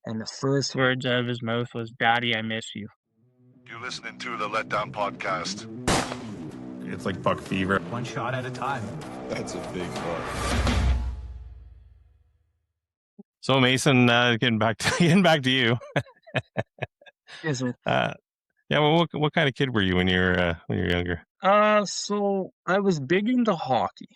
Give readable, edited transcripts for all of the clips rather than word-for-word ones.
And the first words out of his mouth was, "Daddy, I miss you." You're listening to the Letdown Podcast. It's like buck fever. One shot at a time. That's a big buck. So Mason, getting back to you. Yes, sir. Yeah. Well, what kind of kid were you when you were younger? So I was big into hockey.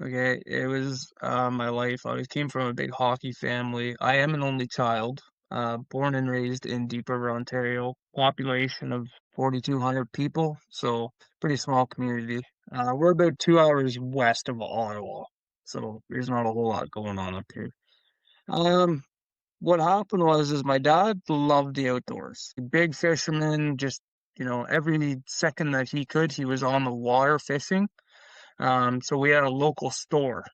Okay, it was my life. I came from a big hockey family. I am an only child, born and raised in Deep River, Ontario. Population of 4,200 people, so pretty small community. We're about 2 hours west of Ottawa, so there's not a whole lot going on up here. What happened was my dad loved the outdoors. Big fisherman, just, every second that he could, he was on the water fishing. So we had a local store.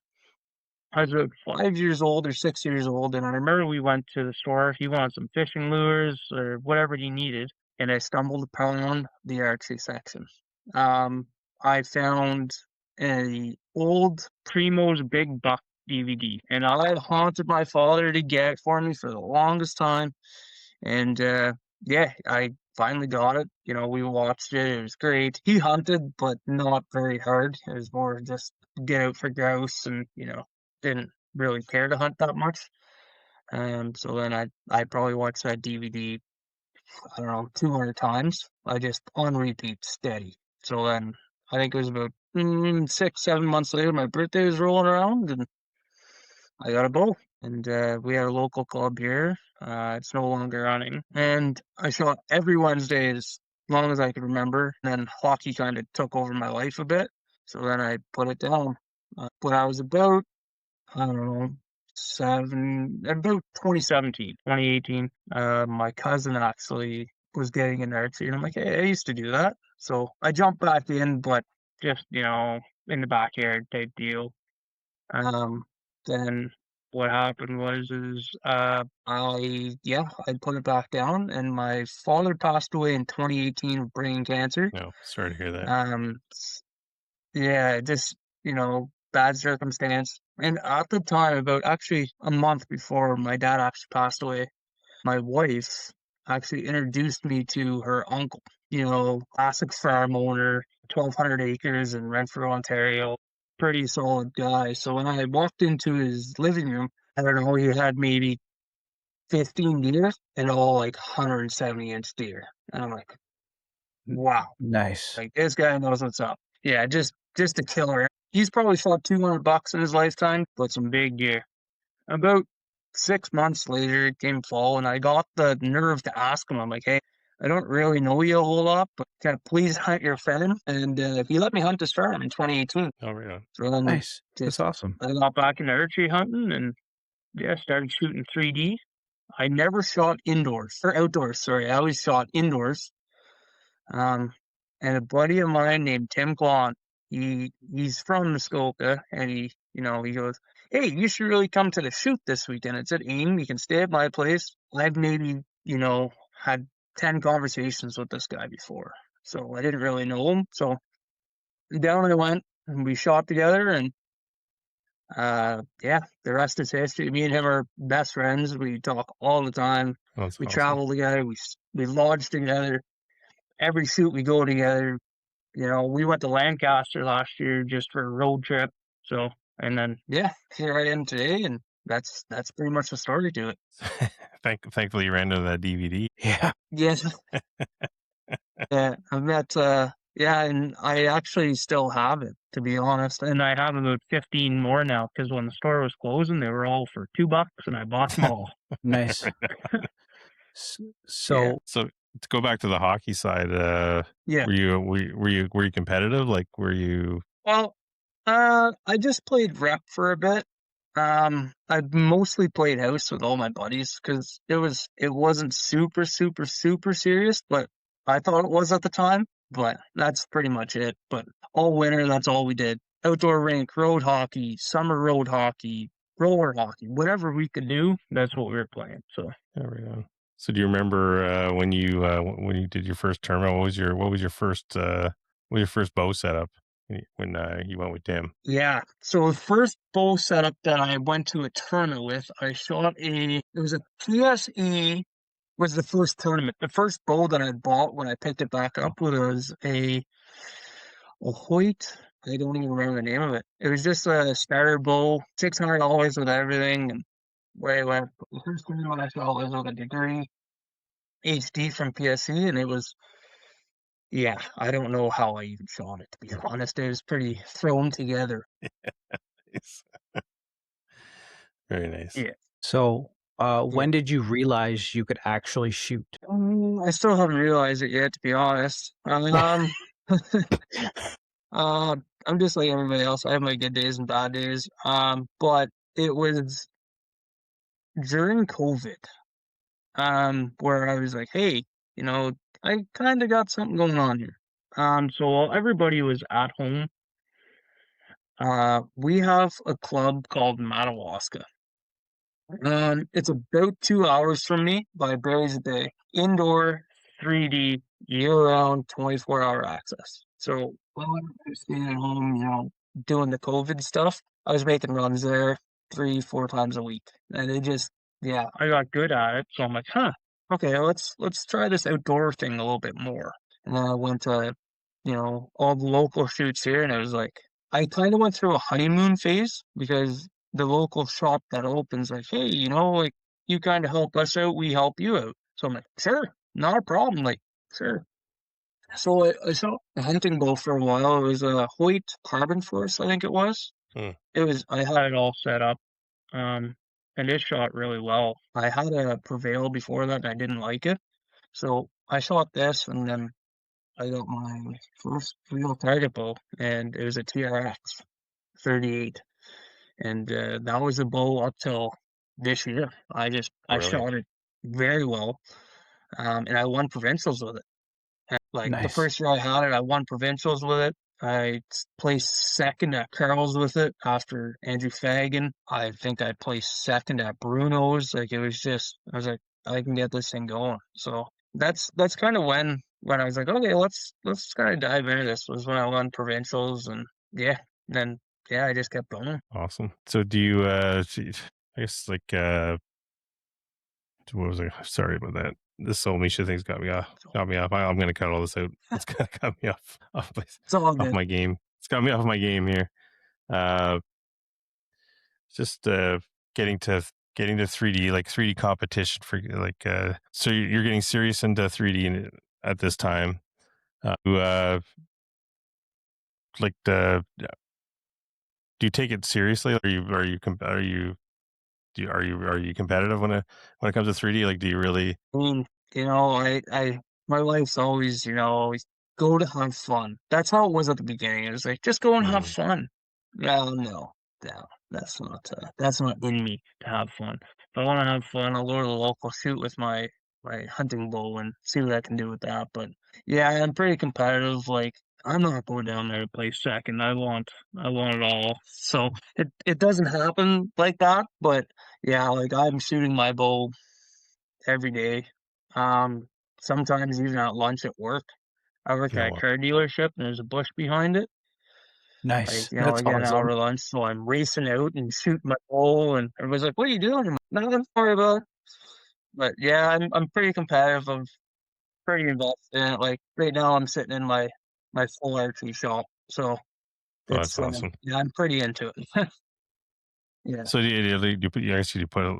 I was about 5 years old or 6 years old, and I remember we went to the store. He wanted some fishing lures or whatever he needed, and I stumbled upon the archery section. I found an old Primo's Big Buck DVD, and I had haunted my father to get it for me for the longest time. And I finally got it. We watched it. It was great. He hunted, but not very hard. It was more just get out for grouse and, didn't really care to hunt that much. So then I probably watched that DVD, I don't know, 200 times. I just on repeat, steady. So then I think it was about 6-7 months later, my birthday was rolling around and I got a bow. And we had a local club here. It's no longer running. And I shot every Wednesday as long as I could remember. And then hockey kind of took over my life a bit. So then I put it down. When I was about, I don't know, about 2017, 2018, my cousin actually was getting an archery. And I'm like, hey, I used to do that. So I jumped back in, but just, in the backyard type deal. Then what happened was I put it back down, and my father passed away in 2018 of brain cancer. No, sorry to hear that. Just bad circumstance. And at the time, about actually a month before my dad actually passed away, my wife actually introduced me to her uncle. Classic farm owner, 1,200 acres in Renfrew, Ontario. Pretty solid guy. So when I walked into his living room, I don't know, he had maybe 15 deer and all like 170-inch deer. And I'm like, wow. Nice. Like, this guy knows what's up. Yeah, just a killer. He's probably shot 200 bucks in his lifetime, but some big deer. About 6 months later, it came fall, and I got the nerve to ask him. I'm like, hey, I don't really know you a whole lot, but can I please hunt your farm? And he let me hunt his farm in 2018. Oh, right on. So then Nice. That's awesome. I got back into archery hunting and started shooting 3D. I never shot outdoors. Sorry, I always shot indoors. And a buddy of mine named Tim Klon, he's from Muskoka, and he goes, hey, you should really come to the shoot this weekend. It's at AIM. You can stay at my place. I've maybe, had 10 conversations with this guy before, so I didn't really know him. So down I went, and we shot together, and the rest is history. Me and him are best friends. We talk all the time. That's we awesome. travel together. We lodge together. Every shoot we go together. We went to Lancaster last year just for a road trip. So, and then here I am today, and that's pretty much the story to it. Thankfully, you ran into that DVD. Yeah. Yes. Yeah, I've met. And I actually still have it, to be honest. And I have about 15 more now, because when the store was closing, they were all for $2, and I bought them all. Nice. So to go back to the hockey side, were you competitive? Like, were you? Well, I just played rep for a bit. I mostly played house with all my buddies because it wasn't super, super, super serious, but I thought it was at the time. But that's pretty much it. But all winter, that's all we did. Outdoor rink, road hockey, summer road hockey, roller hockey, whatever we could do, that's what we were playing. So There we go. So do you remember when you did your first tournament? What was your first bow setup? when you went with Tim? Yeah. So the first bow setup that I went to a tournament with, I shot it was a PSE was the first tournament. The first bow that I bought when I picked it back up was a Hoyt. I don't even remember the name of it. It was just a starter bow, $600 with everything, and way went. The first tournament I shot was with a degree HD from PSE, and it was, yeah, I don't know how I even shot it, to be honest. It was pretty thrown together. Very nice. Yeah. So, when did you realize you could actually shoot? I still haven't realized it yet, to be honest. I'm just like everybody else. I have my good days and bad days. But it was during COVID, where I was like, hey, I kind of got something going on here. So while everybody was at home, we have a club called Madawaska. It's about 2 hours from me by Barry's Bay. Indoor, 3D, year-round, 24-hour access. So while I was staying at home, doing the COVID stuff, I was making runs there 3-4 times a week. And I got good at it. So I'm like, okay, let's try this outdoor thing a little bit more. And then I went to, all the local shoots here, and it was like, I kind of went through a honeymoon phase because the local shop that opens like, hey, like, you kind of help us out, we help you out. So I'm like, sure, not a problem, like, sure. So I shot a hunting bow for a while. It was a Hoyt Carbon Force, I think it was. I had it all set up, and it shot really well. I had a Prevail before that, and I didn't like it. So I shot this, and then I got my first real target bow, and it was a TRX 38. And that was a bow up till this year. I shot it very well, and I won provincials with it. And, the first year I had it, I won provincials with it. I placed second at Carl's with it after Andrew Fagan. I think I placed second at Bruno's. Like, it was just, I was like, I can get this thing going. So that's kind of when I was like, okay, let's kind of dive into this. Was when I won provincials, and then I just kept going. Awesome. So do you, I guess, like, what was I? Sorry about that. This Soul Misha thing's got me off. I'm going to cut all this out. It's got me off my game. It's got me off my game here. Just getting to 3D, like 3D competition for like, so you're getting serious into 3D at this time. Like do you take it seriously? Are you competitive when it comes to 3D? Like, do you really? I mean, my life's always, always go to have fun. That's how it was at the beginning. It was like, just go and have fun. Well, no, that's not in me to have fun. If I want to have fun, I'll go to the local shoot with my hunting bow and see what I can do with that. But yeah, I'm pretty competitive. Like, I'm not going down there to play second. I want it all. So it doesn't happen like that. But yeah, like, I'm shooting my bow every day. Sometimes even at lunch at work. I work at a car dealership, and there's a bush behind it. Nice. Like, I get an hour lunch, so I'm racing out and shooting my bow, and everybody's like, "What are you doing?" I'm like, nothing, sorry about it. But yeah, I'm pretty competitive. I'm pretty invested in it. Like, right now, I'm sitting in my full archery shop, so That's awesome. Yeah, I'm pretty into it. Yeah. So you put a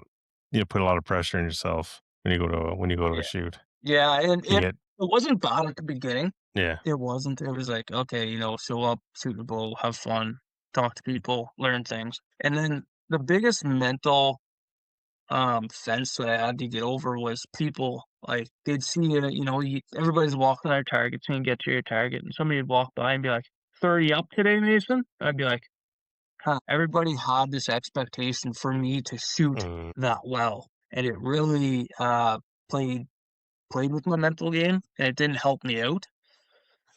lot of pressure on yourself when you go to a shoot. Yeah, and it wasn't bad at the beginning. Yeah. It wasn't. It was like, okay, show up, shoot the bull, have fun, talk to people, learn things. And then the biggest mental fence that I had to get over was people, like, they'd see you, everybody's walking their targets and you get to your target, and somebody would walk by and be like, 30 up today, Mason? I'd be like, everybody had this expectation for me to shoot that well. And it really played with my mental game, and it didn't help me out.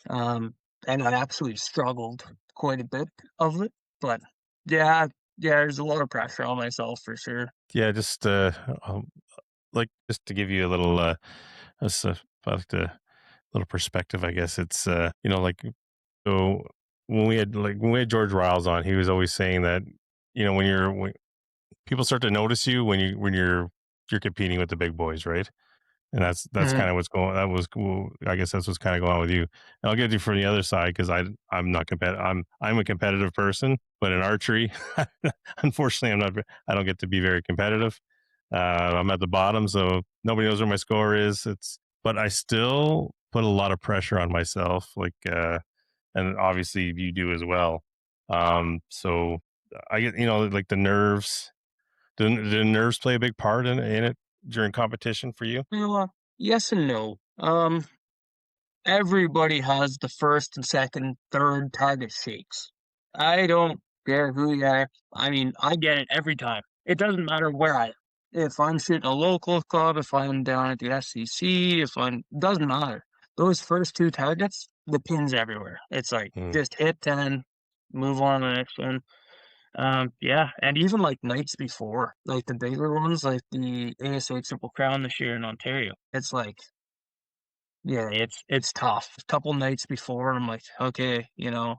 And I absolutely struggled quite a bit of it. But yeah, there's a lot of pressure on myself for sure. Yeah, just like, just to give you a little little perspective, I guess. It's like, so when we had George Riles on, he was always saying that, you know, when people start to notice you when you're competing with the big boys, right? And that's kind of what's going. That was cool. I guess that's what's kind of going on with you. And I'll get you from the other side because I'm not competitive. I'm a competitive person, but in archery, unfortunately, I don't get to be very competitive. I'm at the bottom, so nobody knows where my score is. But I still put a lot of pressure on myself, and obviously you do as well. So I get, you know, like the nerves. Do nerves play a big part in it during competition for you? Yes and no. Everybody has the first and second, third target shakes. I don't care who you are. I mean, I get it every time. It doesn't matter where I am. If I'm shooting a local club, if I'm down at the SCC, doesn't matter. Those first two targets, the pins everywhere. It's like, just hit 10, move on to the next one. Yeah, and even like nights before, like the bigger ones, like the ASA Triple Crown this year in Ontario, it's like, yeah, it's tough. A couple nights before, I'm like, okay, you know,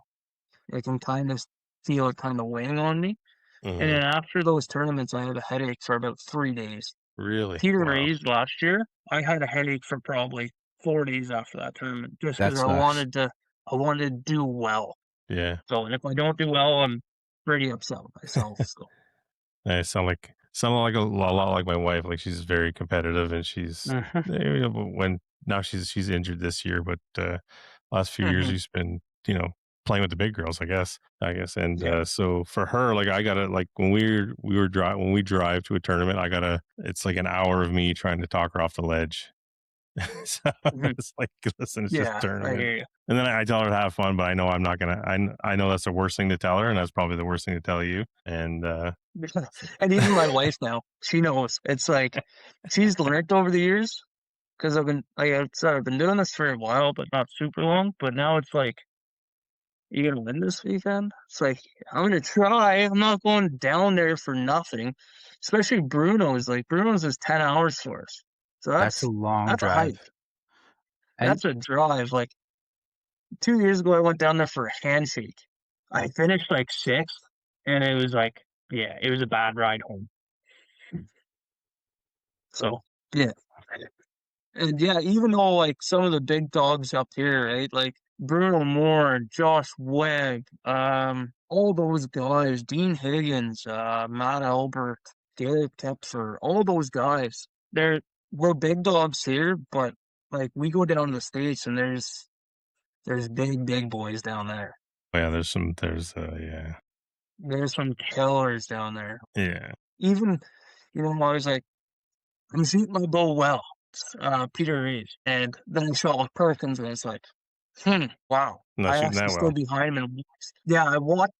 I can kind of feel it kind of weighing on me. And then after those tournaments, I had a headache for about 3 days. Really? Peter Wow. Ray's last year, I had a headache for probably 4 days after that tournament, just That because I sucks. wanted to do well. Yeah. So, and if I don't do well, I'm pretty upset with myself. So. I sound like a lot like my wife. Like she's very competitive, and she's you know, but when now she's injured this year, but last few years she's been, you know, playing with the big girls, I guess. And Yeah. so for her, like I gotta, like when we drive to a tournament, it's like an hour of me trying to talk her off the ledge. So it's like, listen, it's just a Yeah, I tournament. hear you. And then I tell her to have fun, but I know I'm not gonna. I know that's the worst thing to tell her, and that's probably the worst thing to tell you. And And even my wife now, she knows. It's like she's learned over the years because I've been doing this for a while, but not super long. But now it's like, you gonna win this weekend? It's like, I'm gonna try. I'm not going down there for nothing. Especially Bruno's is 10 hours for us. So That's a long that's a hike. drive. And That's a drive. Like 2 years ago, I went down there for a handshake. I finished like sixth, and it was like, yeah, it was a bad ride home. So, yeah. And yeah, even though like some of the big dogs up here, right? Like Bruno Moore, Josh Wegg, all those guys, Dean Higgins, Matt Albert, Derek Tepfer, all those guys, we're big dogs here, but like we go down to the States and there's big boys down there. yeah, there's Some killers down there. Yeah. Even, you know, I was like, I'm shooting my bow well, Peter Reeves, and then I shot with Perkins, and it's like, wow. Not I shooting actually that stood well. behind him and watched. Yeah, I watched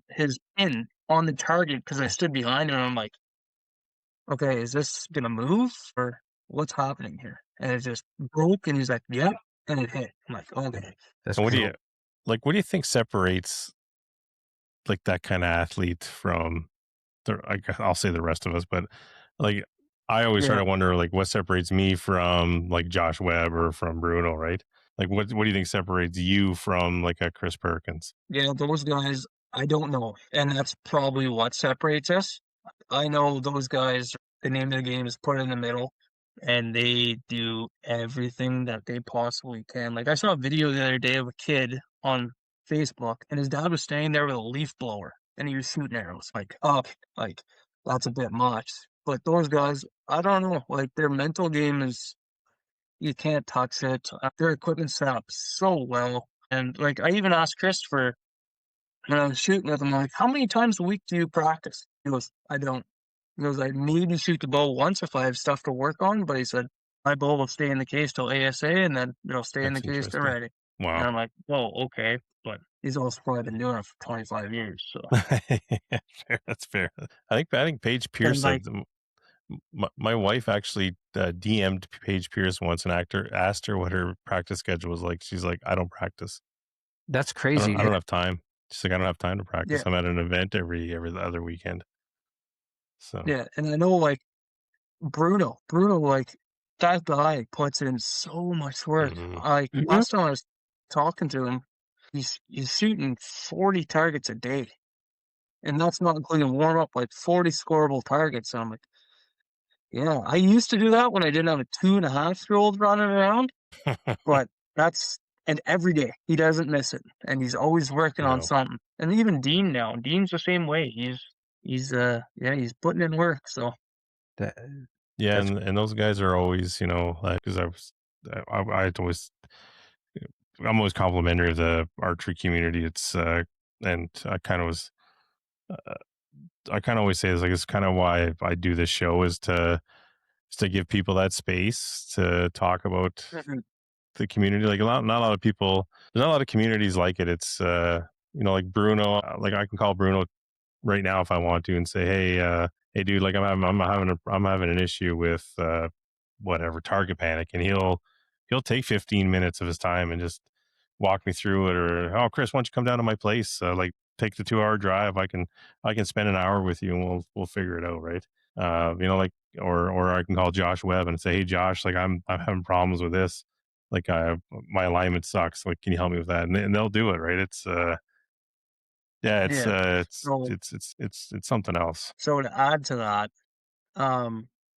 his pin on the target because I stood behind him, and I'm like, okay, is this gonna move or what's happening here? And it just broke, and he's like, yep, and it hit. I'm like, okay. that's And what cool. do you think separates like that kind of athlete from I'll say the rest of us, but like I always try to wonder like what separates me from like Josh Webb or from Bruno, right? Like what do you think separates you from like a Chris Perkins? Yeah, those guys, I don't know, and that's probably what separates us. I know those guys, the name of the game is put in the middle, and they do everything that they possibly can. Like I saw a video the other day of a kid on Facebook, and his dad was standing there with a leaf blower, and he was shooting arrows. Like, like that's a bit much. But those guys, I don't know. Like their mental game is, you can't touch it. Their equipment's set up so well, and like I even asked Christopher when I was shooting with him, like, how many times a week do you practice? He goes, I don't. He goes, I maybe shoot the bow once if I have stuff to work on, but he said, my bow will stay in the case till ASA, and then it'll stay in the That's case till interesting. ready. Wow. And I'm like, whoa, okay. But he's also probably been doing it for 25 years. So That's fair. I think Paige Pierce like, said, my wife actually DM'd Paige Pierce once and asked her what her practice schedule was like. She's like, I don't practice. That's crazy. I don't have time. She's like, I don't have time to practice. Yeah. I'm at an event every other weekend. So yeah, and I know like Bruno, like that guy puts in so much work. Like last time I was talking to him, he's shooting 40 targets a day. And that's not including warm up, like 40 scoreable targets. So I'm like, yeah, I used to do that when I didn't have a 2.5-year-old running around, but and every day he doesn't miss it. And he's always working on No. something. And even Dean now, Dean's the same way. He's putting in work. So That, Yeah, that's and those guys are always, like, because I always, I'm always complimentary of the archery community. It's and I kind of was, I kind of always say this, like, it's kind of why I do this show is to give people that space to talk about Mhm. the community. Like, not a lot of people, there's not a lot of communities like it. It's like Bruno, like I can call Bruno right now if I want to and say, hey dude, like I'm having an issue with whatever, target panic, and he'll take 15 minutes of his time and just walk me through it. Or, oh, Chris, why don't you come down to my place, like take the 2-hour drive, I can spend an hour with you and we'll figure it out, right? Like, or I can call Josh Webb and say, hey Josh, like I'm having problems with this, like my alignment sucks, like can you help me with that? And they'll do it, right? It's yeah, Yeah. So it's something else. so to add to that,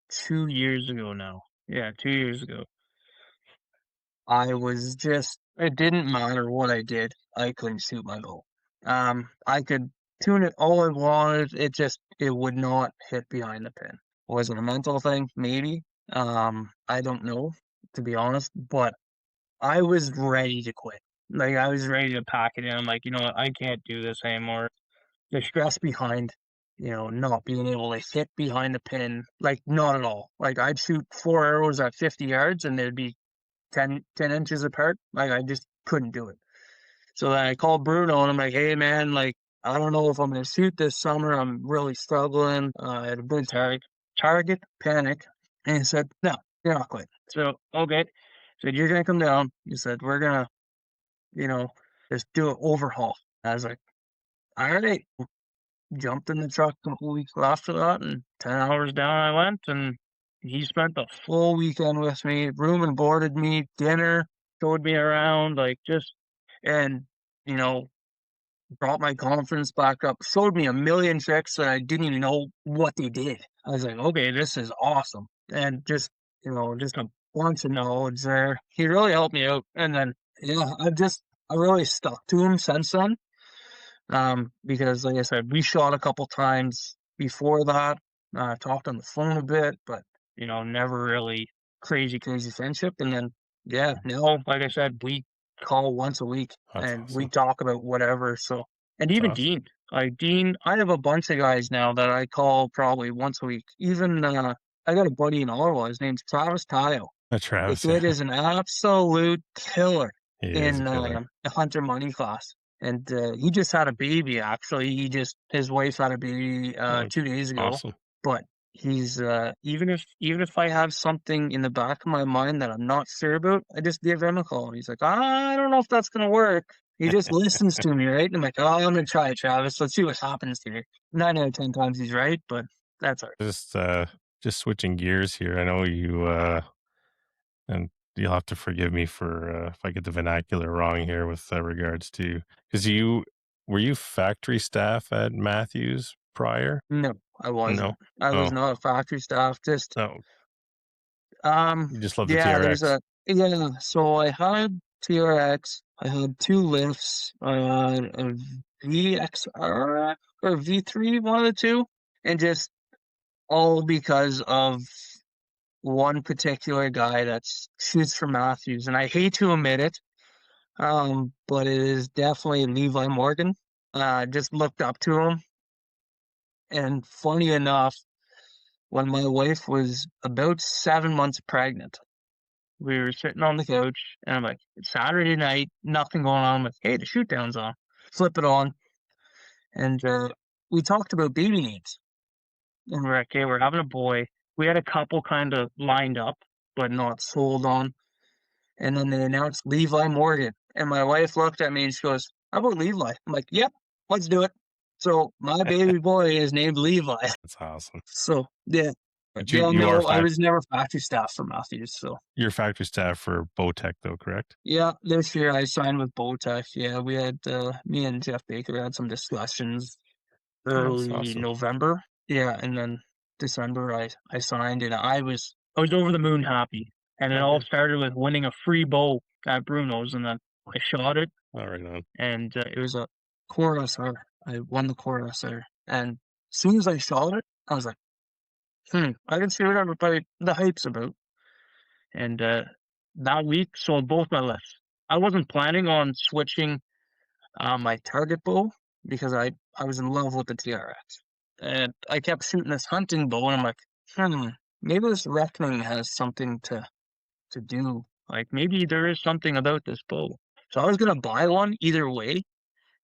2 years ago now. Yeah, 2 years ago. It didn't matter what I did. I couldn't shoot my bow. I could tune it all I wanted. It would not hit behind the pin. Was it a mental thing? Maybe. I don't know, to be honest, but I was ready to quit. Like, I was ready to pack it in. I'm like, you know what? I can't do this anymore. The stress behind, not being able to hit behind the pin, like, not at all. Like, I'd shoot 4 arrows at 50 yards and they'd be 10 inches apart. Like, I just couldn't do it. So then I called Bruno and I'm like, hey man, like, I don't know if I'm going to shoot this summer. I'm really struggling. I had a big target panic. And he said, no, you're not quitting. So, okay. He said, you're going to come down. He said, we're going to, just do an overhaul. I was like, all right. Jumped in the truck a couple weeks after that, and 10 hours down I went, and he spent the full weekend with me, room and boarded me, dinner, showed me around, like, and, you know, brought my confidence back up, showed me a million tricks that I didn't even know what they did. I was like, okay, this is awesome. And just a bunch of knowledge there. He really helped me out. And then, yeah, I really stuck to him since then. Because like I said, we shot a couple times before that, talked on the phone a bit, but, never really crazy friendship. And then, yeah, now, like I said, we call once a week That's and we awesome. talk about whatever. So, and That's even awesome. Dean, I have a bunch of guys now that I call probably once a week. Even, I got a buddy in Ottawa. His name's Travis Tayo. The Travis, kid is an absolute killer he is a in killer. the hunter money class. And he just had a baby, actually. His wife had a baby 2 days ago. Awesome. But he's even if I have something in the back of my mind that I'm not sure about, I just give him a call. He's like, I don't know if that's gonna work. He just listens to me, right? And I'm like, oh, I'm gonna try it, Travis. Let's see what happens here. 9 out of 10 times he's right, but that's all right. Just switching gears here. I know you and you'll have to forgive me for if I get the vernacular wrong here with regards to, because were you factory staff at Mathews prior? No, I wasn't. No. I was Oh, not a factory staff. no. Um, You just love the yeah, TRX. so I had TRX, I had 2 lifts, I had a VXR or V3, one of the two, and just all because of one particular guy that shoots for Mathews, and I hate to admit it, but it is definitely Levi Morgan. Just looked up to him, and funny enough, when my wife was about 7 months pregnant, we were sitting on the couch, and I'm like, it's Saturday night, nothing going on. I'm like, hey, the shoot down's on. Flip it on, and we talked about baby names. And we're like, okay, we're having a boy. We had a couple kind of lined up, but not sold on. And then they announced Levi Morgan. And my wife looked at me and she goes, how about Levi? I'm like, yep, let's do it. So my baby boy is named Levi. That's awesome. So, yeah. But Yeah, you are no, I was never factory staff for Mathews, so. you're factory staff for Bowtech though, correct? Yeah, this year I signed with Bowtech. Yeah, we had, me and Jeff Baker had some discussions That's early awesome. November. Yeah, and then December I signed, and I was over the moon happy. And it all started with winning a free bow at Bruno's, and then I shot it, All right on. and it was a Coruscant. I won the Coruscant, and as soon as I shot it, I was like, I can see what everybody the hype's about. And that week sold both my lifts. I wasn't planning on switching my target bow because I was in love with the TRX. And I kept shooting this hunting bow, and I'm like, maybe this reckoning has something to do. Like, maybe there is something about this bow. So I was going to buy one either way.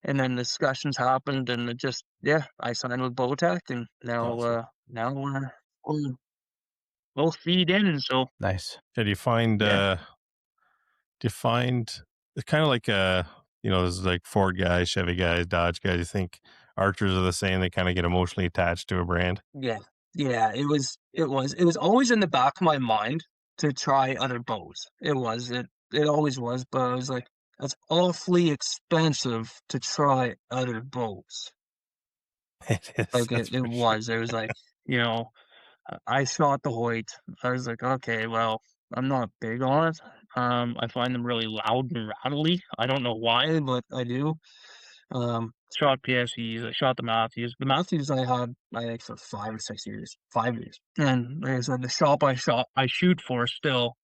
And then discussions happened, and it just, I signed with Bowtech, and now, Awesome. now we're both feet in. So, Nice. Yeah, do you find it's kind of like there's like Ford guys, Chevy guys, Dodge guys. You think archers are the same? They kind of get emotionally attached to a brand. yeah, it was always in the back of my mind to try other bows. It always was, but I was like, that's awfully expensive to try other bows. It is. Like That's it for sure. was like, I shot the Hoyt. I was like, okay, well, I'm not big on it. I find them really loud and rattly. I don't know why, but I do. Shot PSEs. I shot the Mathews. The Mathews I had, I think, for 5 or 6 years. 5 years. And like I said, the shop I shoot for still.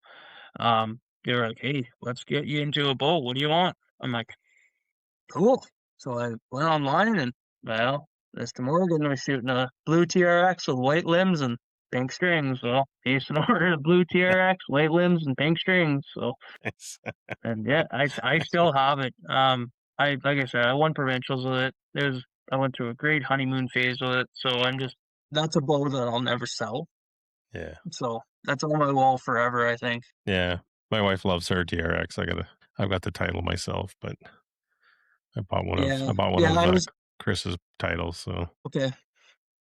They were like, hey, let's get you into a bow. What do you want? I'm like, cool. So I went online, and, well, Mr. Morgan was shooting a blue TRX with white limbs and pink strings. Well, Mason ordered a blue TRX, white limbs, and pink strings. So, and yeah, I still have it. Like I said, I won provincials with it. I went through a great honeymoon phase with it. So that's a bow that I'll never sell. Yeah. So that's on my wall forever, I think. Yeah. My wife loves her TRX. I've got the title myself, but I bought one of Chris's titles. So okay.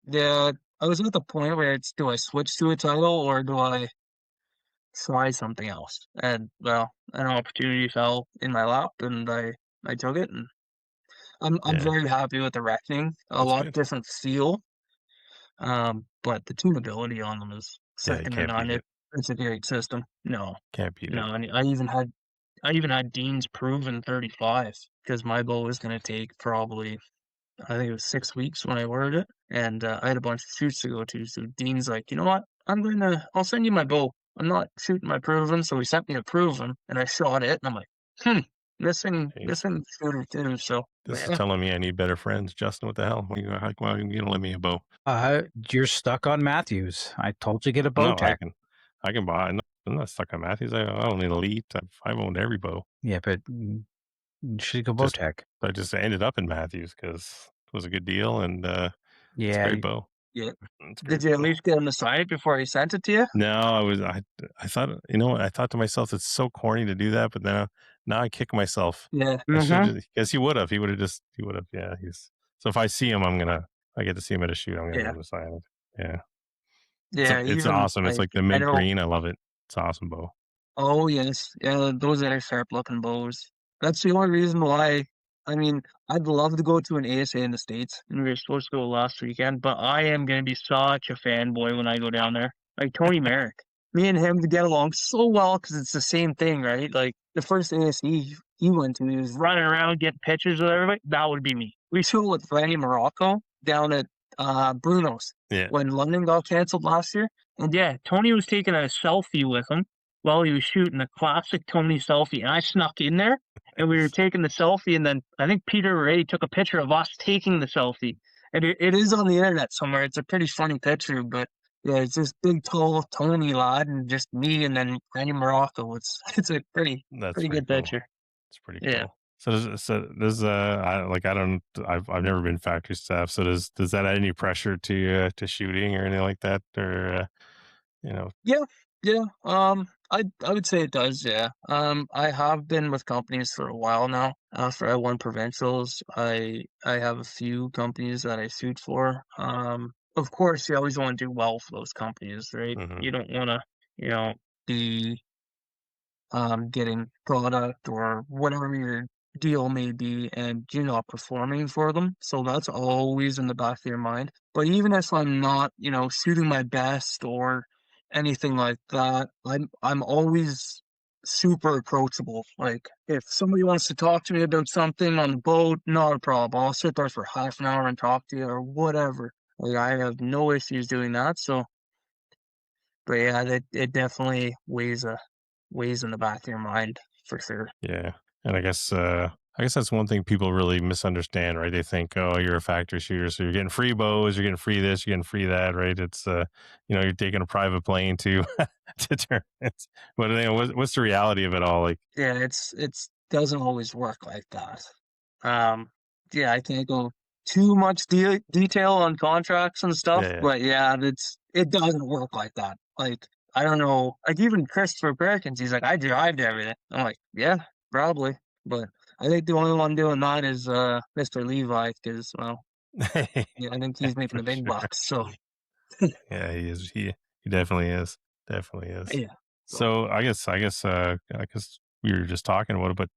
Yeah, I was at the point where do I switch to a title or do I try something else? And well, an opportunity fell in my lap, and I took it, and I'm very happy with the Reckoning. A That's lot good. different feel, but the tunability on them is second to none. It's a great system. No, can't beat it. And I even had Dean's proven 35 because my bow was going to take probably, I think it was 6 weeks when I ordered it, and I had a bunch of shoots to go to. So Dean's like, you know what? I'll send you my bow. I'm not shooting my proven, so he sent me a proven, and I shot it, and I'm like, missing shooter too. So this is telling me I need better friends. Justin, what the hell? Why are you gonna let me a bow? You're stuck on Mathews. I told you get a No, Bowtech. I can buy. I'm not stuck on Mathews. I own an Elite. I've owned every bow. Yeah, but you should go Bowtech. I just ended up in Mathews because it was a good deal, and it's a great bow. Yeah. Did you at least get him to sign it before he sent it to you? No, I thought, I thought to myself, it's so corny to do that, but now I kick myself. Yeah. Because he would have. Yeah. So if I see him, I get to see him at a shoot. I'm going to get him to sign it. Yeah. Yeah. It's awesome. It's like the mint green. I love it. It's an awesome bow. Oh, yes. Yeah, those are sharp looking bows. That's the only reason why. I mean, I'd love to go to an ASA in the States, and we were supposed to go last weekend, but I am going to be such a fanboy when I go down there. Like Tony Merrick. Me and him get along so well because it's the same thing, right? Like the first ASA he went to, he was running around getting pictures with everybody. That would be me. We showed with Randy Morocco down at Bruno's when London got canceled last year. And yeah, Tony was taking a selfie with him while he was shooting a classic Tony selfie. And I snuck in there and we were taking the selfie. And then I think Peter Ray took a picture of us taking the selfie. And it is on the internet somewhere. It's a pretty funny picture, but yeah, it's this big, tall Tony lad and just me and then Randy Morocco. It's a pretty good picture. It's pretty cool. I've never been factory staff. So does that add any pressure to shooting or anything like that, or Yeah. I would say it does. Yeah. I have been with companies for a while now. After I won provincials, I have a few companies that I shoot for. of course, you always want to do well for those companies, right? Mm-hmm. You don't want to, be getting product or whatever your deal may be and you're not performing for them. So that's always in the back of your mind. But even if I'm not, shooting my best or anything like that, I'm always super approachable. Like if somebody wants to talk to me about something on the boat, not a problem. I'll sit there for half an hour and talk to you or whatever. Like I have no issues doing that. So but yeah, it definitely weighs in the back of your mind for sure. Yeah. And I guess that's one thing people really misunderstand, right? They think, oh, you're a factory shooter, so you're getting free bows, you're getting free this, you're getting free that, right? It's you're taking a private plane to to tournaments. But what's the reality of it all? Like, Yeah, it's doesn't always work like that. Um, yeah, I can't go too much detail on contracts and stuff, yeah, but yeah, it doesn't work like that. Like I don't know, like even Christopher Perkins, he's like, I drive to everything. I'm like, yeah, probably, but I think the only one doing that is Mr. Levi, because well, yeah. yeah, I think he's making For the big sure. bucks. So Yeah, he is. He definitely is. Definitely is. yeah, so So I guess we were just talking about it, but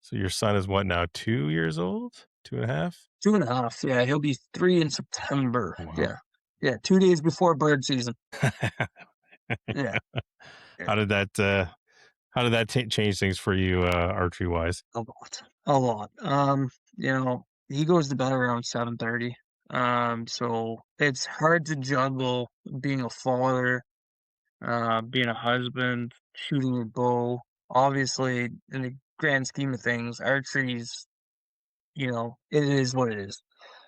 so your son is what now? 2 years old? 2.5? 2.5. Yeah, he'll be 3 in September. Wow. Yeah, 2 days before bird season. Yeah, yeah, How did that change things for you, archery wise? a lot. He goes to bed around 7:30. So it's hard to juggle being a father, being a husband, shooting your bow. Obviously, in the grand scheme of things, archery's, it is what it is.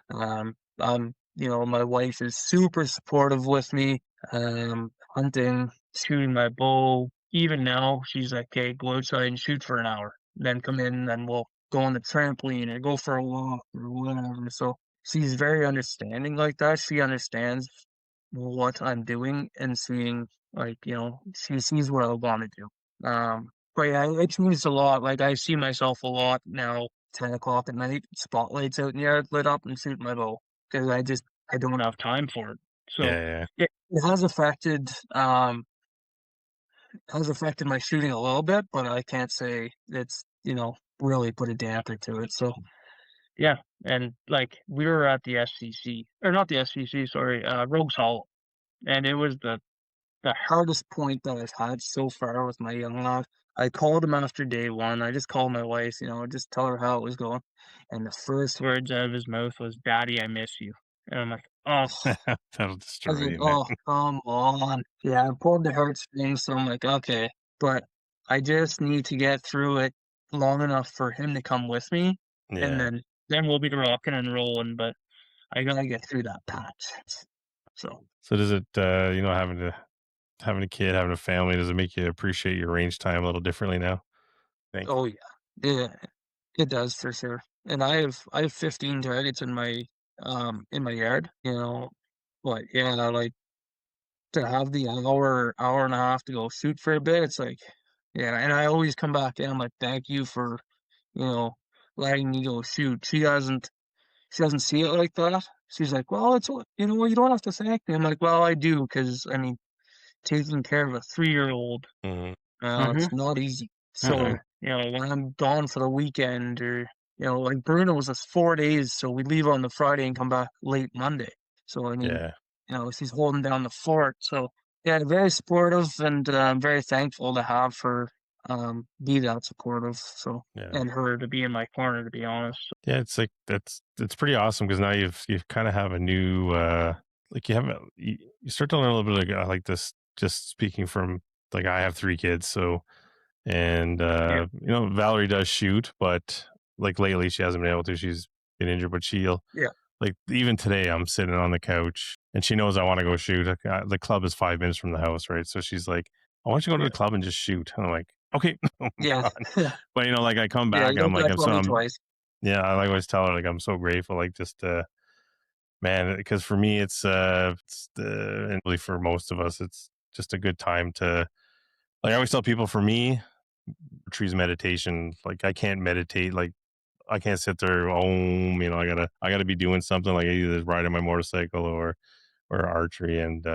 My wife is super supportive with me, hunting, shooting my bow. Even now, she's like, okay, go outside and shoot for an hour, then come in, then we'll go on the trampoline or go for a walk or whatever. So she's very understanding like that. She understands what I'm doing and seeing, like, she sees what I want to do. But yeah, it changed a lot. Like, I see myself a lot now 10 o'clock at night, spotlights out in the yard lit up and shooting my bow because I don't have time for it. So Yeah, it has affected my shooting a little bit, but I can't say it's, really put a damper to it. So yeah, and like we were at the SCC or not the SCC, sorry, Rogues Hollow, and it was the hardest point that I've had so far with my young lad. I called him after day one. I just called my wife, just tell her how it was going. And the first words out of his mouth was, "Daddy, I miss you." And I'm like, oh, yeah. That'll I was destroy like, you, man. oh, come on. Yeah, I pulled the heartstrings, so I'm like, okay. But I just need to get through it long enough for him to come with me, and Yeah. then we'll be rocking and rolling. But I gotta get through that patch. So. So does it, having a kid, having a family, does it make you appreciate your range time a little differently now? Think. Oh yeah, yeah, it does for sure. And I have 15 targets in my yard, but yeah, like to have the hour and a half to go shoot for a bit, it's like yeah, and I always come back and I'm like, thank you for, you know, letting me go shoot. She doesn't see it like that. She's like, well, you don't have to thank me. I'm like, well, I do, because I mean, taking care of a 3-year-old, Mhm. it's not easy. No. So, when I'm gone for the weekend or, like Bruno was 4 days, so we leave on the Friday and come back late Monday. So, I mean, Yeah. she's holding down the fort. So, yeah, very supportive and I'm very thankful to have her be that supportive. So, Yeah. and her to be in my corner, to be honest. Yeah, it's like it's pretty awesome because now you've kind of have a new like you start to learn a little bit like this, just speaking from, like, I have 3 kids, so, and Yeah. Valerie does shoot, but like lately she hasn't been able to. She's been injured, but she'll, Yeah. like, even today I'm sitting on the couch and she knows I want to go shoot. Like, the club is 5 minutes from the house, right? So she's like, "I want you to go to Yeah. the club and just shoot." And I'm like, "Okay." I'm Yeah. gone. But like, I come Yeah. back You and I'm don't like, gotta call me twice. yeah, I like always tell her, like, I'm so grateful, like, just man, because for me and really for most of us, it's just a good time to, like, I always tell people, for me, trees meditation. Like, I can't meditate, like, I can't sit there, I gotta be doing something, like either riding my motorcycle or or archery, and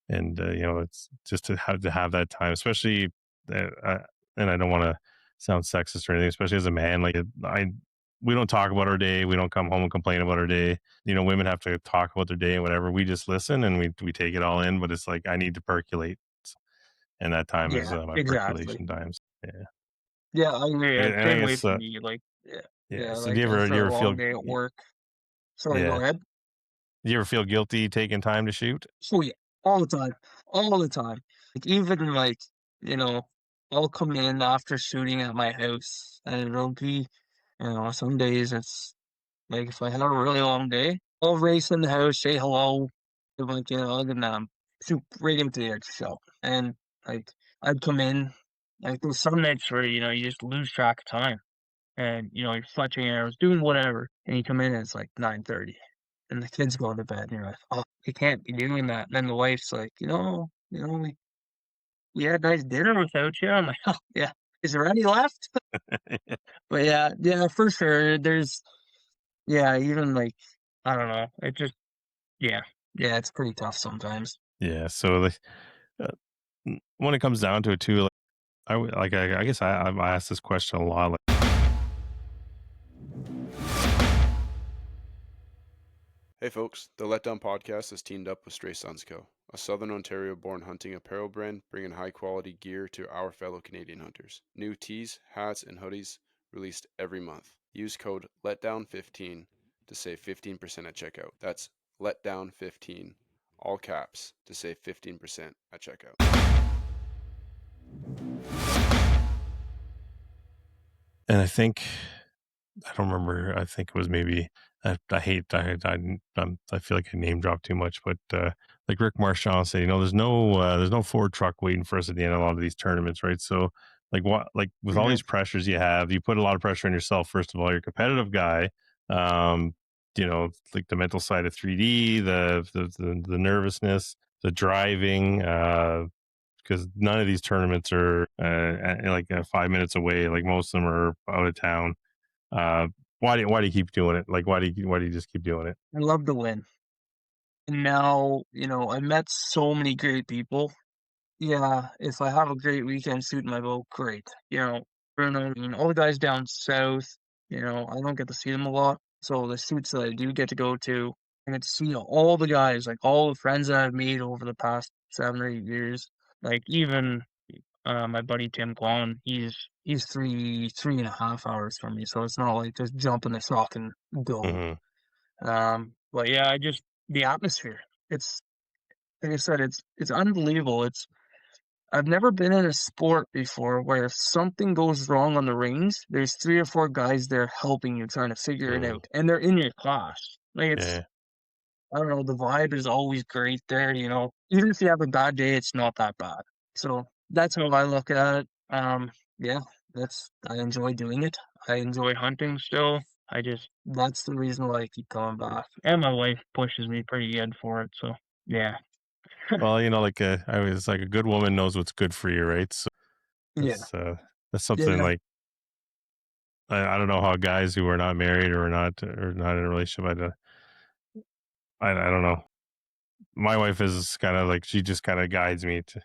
it's just to have that time, especially and I don't want to sound sexist or anything, especially as a man. Like we don't talk about our day. We don't come home and complain about our day. Women have to talk about their day and whatever. We just listen and we take it all in. But it's like I need to percolate, and that time is Yeah, my exactly. percolation times. Yeah, Yeah, I agree. and I Same way guess for me. Like, yeah, yeah. yeah. So do Like you ever after a feel long day at work. Sorry, go yeah? ahead. Do you ever feel guilty taking time to shoot? So yeah, all the time. Like even like you know, I'll come in after shooting at my house, and it'll be some days it's like if I had a really long day, I'll race in the house, say hello, and like and shoot right into the show, and like I'd come in. Like there's some nights where you just lose track of time, and you're fletching arrows, doing whatever, and you come in and it's like 9:30, and the kids going to bed, and you're like, oh, you can't be doing that. And then the wife's like, we had a nice dinner without you. I'm like, oh yeah, is there any left? But yeah, for sure. Even like I don't know, it just yeah, yeah, it's pretty tough sometimes. Yeah. So like, when it comes down to it too, like, I guess I asked this question a lot. Like, Hey folks, the Letdown Podcast has teamed up with Stray Sons Co., a Southern Ontario-born hunting apparel brand bringing high-quality gear to our fellow Canadian hunters. New tees, hats, and hoodies released every month. Use code LETDOWN15 to save 15% at checkout. That's LETDOWN15, all caps, to save 15% at checkout. and I think I don't remember. I think it was maybe I feel like I name dropped too much, but like Rick Marchand said, there's no Ford truck waiting for us at the end of a lot of these tournaments, right? So like with all Hmm. these pressures you put a lot of pressure on yourself. First of all, you're a competitive guy. Like the mental side of 3D, the nervousness, the driving, because none of these tournaments are like 5 minutes away. Like most of them are out of town. Why do you keep doing it? Like, why do you just keep doing it? I love to win. And now, I met so many great people. Yeah, if I have a great weekend shooting my bow, great. Bruno, all the guys down south, I don't get to see them a lot. So the shoots that I do get to go to, I get to see all the guys, like all the friends that I've made over the past 7 or 8 years. Like even my buddy Tim Guan, he's 3.5 hours from me, so it's not like just jump in the truck and go. Mm-hmm. But yeah, the atmosphere. It's like I said, it's unbelievable. I've never been in a sport before where if something goes wrong on the range, there's 3 or 4 guys there helping you, trying to figure it out, and they're in your class. Like Yeah. I don't know, the vibe is always great there. Even if you have a bad day, it's not that bad. So that's how I look at it. Yeah, I enjoy doing it. I enjoy hunting still. That's the reason why I keep coming back. And my wife pushes me pretty good for it. So yeah, Well, like I was like a good woman knows what's good for you, right? So yeah, that's something yeah, like I don't know how guys who are not married or not in a relationship. I don't know. My wife is kind of like she just kind of guides me to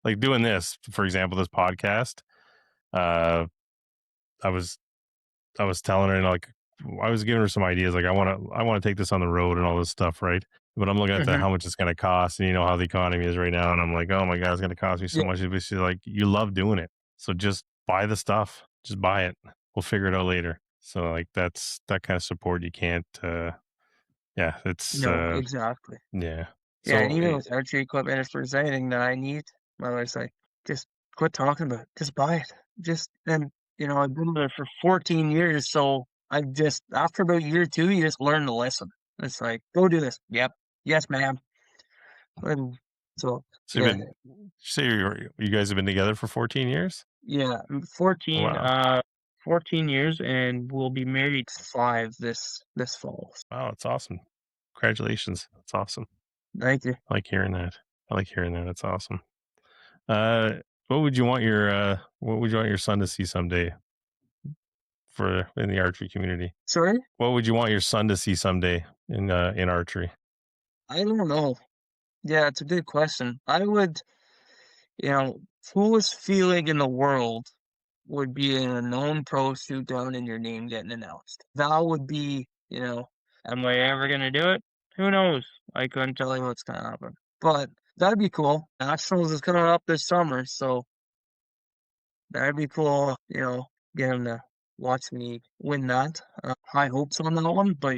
like doing this. For example, this podcast. Uh, I was telling her, like, I was giving her some ideas, like I want to take this on the road and all this stuff, right? But I'm looking at hmm how much it's going to cost, and you know how the economy is right now, and I'm like, oh my god, it's going to cost me so yeah. much. But she's like, you love doing it, so just buy the stuff, just buy it. We'll figure it out later. So like that's that kind of support you can't. It's No, exactly. yeah. Yeah, and So even with archery equipment, if there's anything that I need, my wife's like, just quit talking about it. Just buy it. I've been there for 14 years, so after about year 2, you just learn to listen. It's like, go do this. Yep. Yes, ma'am. And so, so yeah, you say you guys have been together for 14 years? yeah, 14, Wow. 14 years, and we'll be married 5 this fall. Wow, that's awesome. Congratulations. That's awesome. Thank you. I like hearing that. That's awesome. Uh, what would you want your son to see someday in the archery community? Sorry? What would you want your son to see someday in archery? I don't know. Yeah, it's a good question. I would, coolest feeling in the world would be in a known pro shoot down and your name getting announced. That would be, am I ever gonna do it? Who knows? I couldn't tell you what's gonna happen. But that'd be cool. Nationals is coming up this summer, so that'd be cool, getting to watch me win that. High hopes on that one, but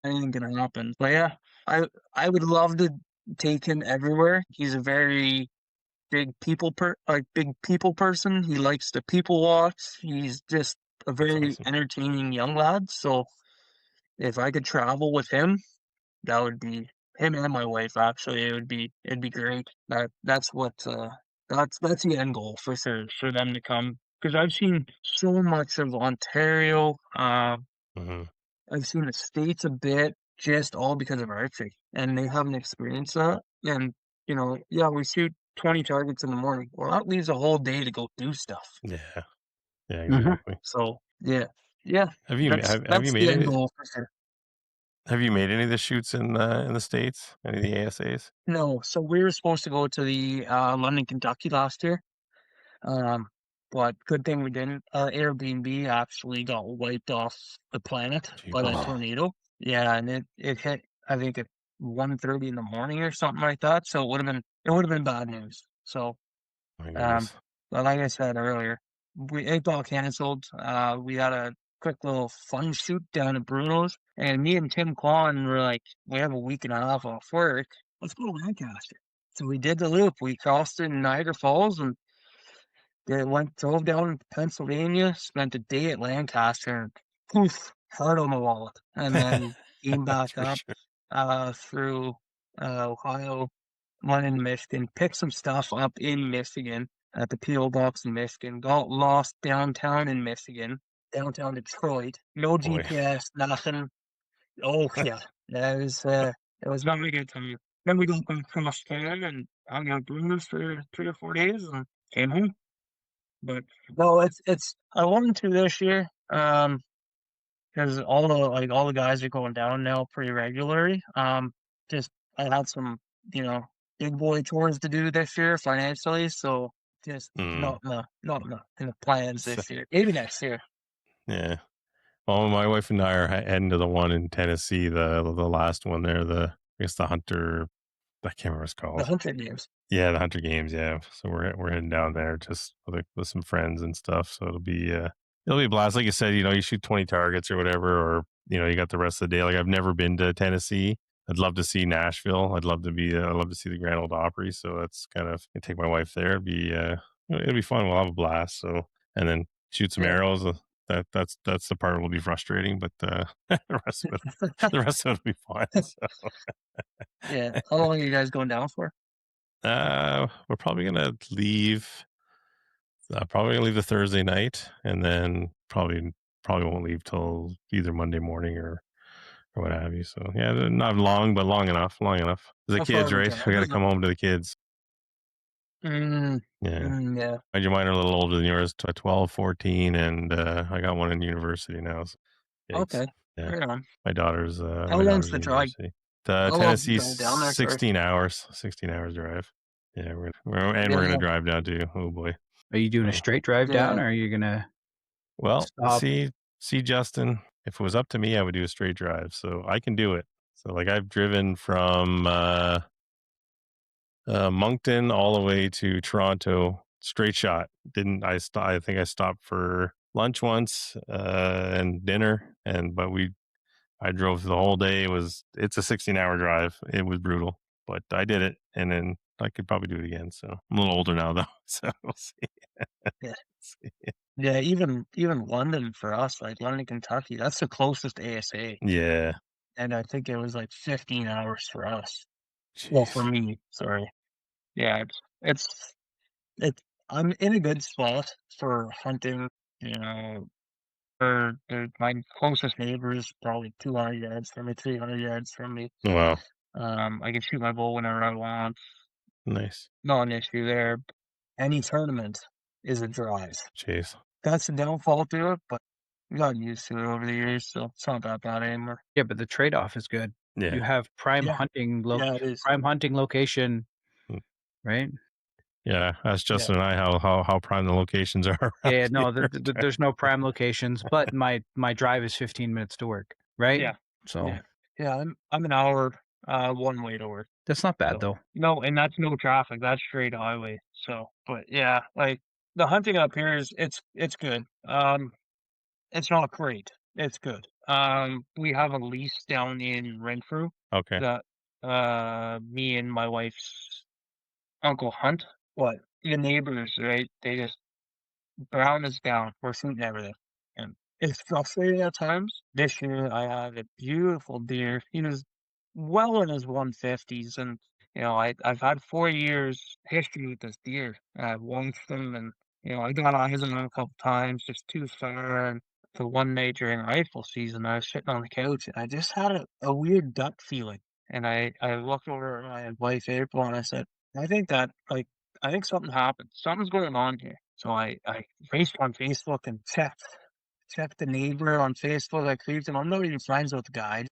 anything can happen. But yeah, I would love to take him everywhere. He's a very big people person. He likes to people watch. He's just a That's very awesome. entertaining young lad. So if I could travel with him, that would be him and my wife. Actually, it'd be great. That's what that's the end goal for sure for them to come because I've seen so much of Ontario. Hmm. I've seen the States a bit, just all because of archery, and they haven't experienced that. And, yeah, we shoot 20 targets in the morning. Well, that leaves a whole day to go do stuff. Yeah. Yeah, Hmm. exactly. So, yeah, Have you that's made the end any goal for sure. have you made any of the shoots in the States? Any of the ASAs? No, so we were supposed to go to the London, Kentucky last year. Um, but good thing we didn't. Airbnb actually got wiped off the planet by that Jeepers. tornado. Yeah, and it hit I think at 1:30 in the morning or something like that. So it would have been bad news. So My um, goodness. but like I said earlier, it got canceled. We had a quick little fun shoot down at Bruno's, and me and Tim Quan were like, we have a week and a half off work. Let's go to Lancaster. So we did the loop. We crossed in Niagara Falls and drove down to Pennsylvania, spent a day at Lancaster, and poof, hard on the wallet, and then came That's back for up sure. through Ohio, went into Michigan, picked some stuff up in Michigan at the P.O. Box in Michigan, got lost downtown in Michigan, downtown Detroit, no Boy. GPS, nothing. Oh yeah, it was not a good time. Then we got back across town and hung out Brunos for 3 or 4 days and came home. But no, it's I wanted to this year, because all the guys are going down now pretty regularly. Just I had some, you know, big boy chores to do this year financially, so just Mm. not in the plans So, this year. Maybe next year. yeah. Well, my wife and I are heading to the one in Tennessee, the last one there, I guess the Hunter, I can't remember what it's The called. 100 games. Yeah, the Hunter Games. Yeah, so we're heading down there just with some friends and stuff. So it'll be a blast. Like you said, you shoot 20 targets or whatever, or you got the rest of the day. Like I've never been to Tennessee. I'd love to see Nashville. I'd love to see the Grand Ole Opry. So that's kind of I take my wife there. It'll be fun. We'll have a blast. So and then shoot some Yeah. arrows. That's the part that will be frustrating, but the rest of it will be fun. So. Yeah. How long are you guys going down for? We're probably gonna leave. Probably gonna leave the Thursday night, and then probably won't leave till either Monday morning or what have you. So yeah, not long, but long enough. Long enough. The How far kids, of a right? We drive got to is it? come home to the kids. Mm, Yeah. yeah. Mind you, mine are a little older than yours, 12, 14, and I got one in university now. So yikes. Okay. Yeah. Right on. My daughter's How long's the in drive? university. How long's the Tennessee's drive down there? Sorry. 16 hours. 16 hours drive. Yeah, we're Yeah. gonna drive down too. Oh boy. Are you doing a So, straight drive down, Yeah. or are you gonna well, stop? see, Justin, if it was up to me, I would do a straight drive. So I can do it. So like I've driven from Moncton all the way to Toronto, straight shot. I think I stopped for lunch once and dinner, I drove the whole day. It's a 16-hour drive. It was brutal, but I did it, and then I could probably do it again. So I'm a little older now, though. So we'll see. Yeah. See. Yeah, even London for us, like London, Kentucky, that's the closest ASA. Yeah. And I think it was like 15 hours for us. Well, for Jeez. me, sorry. Yeah, it's it's I'm in a good spot for hunting, you know, my closest neighbor is probably 200 yards from me, 300 yards from me. Wow. I can shoot my bow whenever I want. Nice. Not an issue there. Any tournament is a drive. Jeez. That's the downfall to it, but we got used to it over the years, so it's not that bad anymore. Yeah, but the trade-off is good. Yeah. You have prime Yeah. hunting Yeah, it is. prime hunting location, Mm. right? Yeah, ask Justin and I how prime the locations are. Yeah, no, here. there's no prime locations, but my drive is 15 minutes to work, right? Yeah. So Yeah, I'm an hour one way to work. that's not bad So though. no, and that's no traffic. That's straight highway. So, but yeah, like the hunting up here is it's good. It's not great. It's good. We have a lease down in Renfrew Okay. that me and my wife's uncle hunt. What the neighbors, right? They just brown is down. We're shooting everything, and it's frustrating at times. This year, I had a beautiful deer. He was well in his 150s, and I've had 4 years history with this deer. I've watched him, and I got eyes on him a couple times, just too far. And for one night during rifle season, I was sitting on the couch, and I just had a weird gut feeling. And I looked over at my wife April, and I said, I think something happened. Something's going on here. So I raced on Facebook and checked the neighbor on Facebook. I creeped him. I'm not even friends with the guy.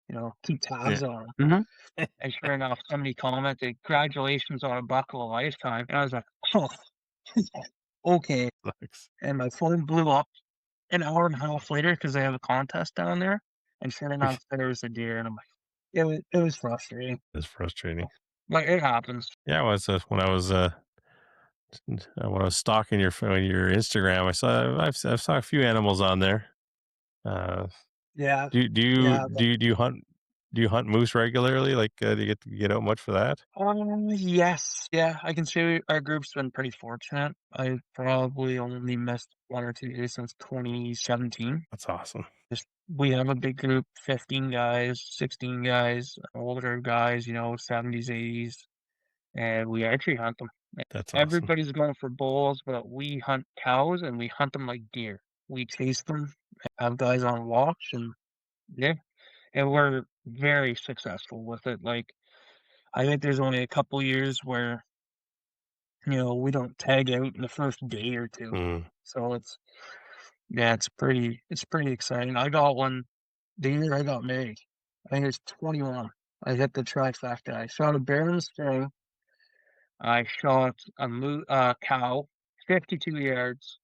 Keep tabs on him. Mm-hmm. And sure enough, somebody commented, "Congratulations on a buck of a lifetime." And I was like, "Oh, okay." Thanks. And my phone blew up an hour and a half later because they have a contest down there. And sure enough, there was a deer, and I'm like, it was frustrating. It's frustrating. Like it happens. Yeah, it was when I was stalking your Instagram. I saw a few animals on there. Yeah, Do yeah. you hunt moose regularly? Like, do you get out much for that? Yes, yeah. I can say our group's been pretty fortunate. I've probably only missed 1 or 2 days since 2017. That's awesome. We have a big group, 15 guys, 16 guys, older guys, 70s, 80s, and we archery hunt them. That's awesome. Everybody's going for bulls, but we hunt cows and we hunt them like deer. We chase them, have guys on walks, and yeah, and we're very successful with it. Like, I think there's only a couple years where, we don't tag out in the first day or two. Mm. So it's pretty exciting. I got one the year I got married. I think it was 21. I hit the trifecta. I shot a bear in the spring. I shot a cow, 52 yards.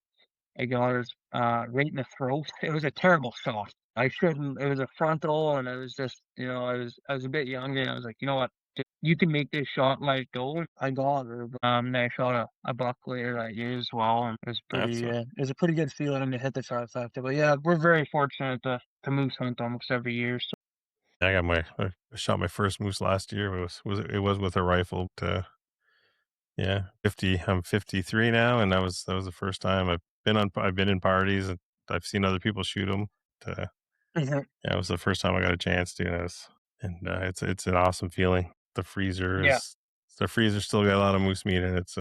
I got her right in the throat. It was a terrible shot. I shouldn't. It was a frontal, and it was just, I was a bit younger, and I was like, you know what? You can make this shot like go. I got her. Then I shot a buck later that year as well, and it was a pretty good feeling to hit the trifecta. But yeah, we're very fortunate to moose hunt almost every year. So. I shot my first moose last year. It was with a rifle. Yeah, 50. I'm 53 now, and that was the first time I've been in parties and I've seen other people shoot them. Mhm. Yeah, it was the first time I got a chance to. It's an awesome feeling. The freezer still got a lot of moose meat in it. So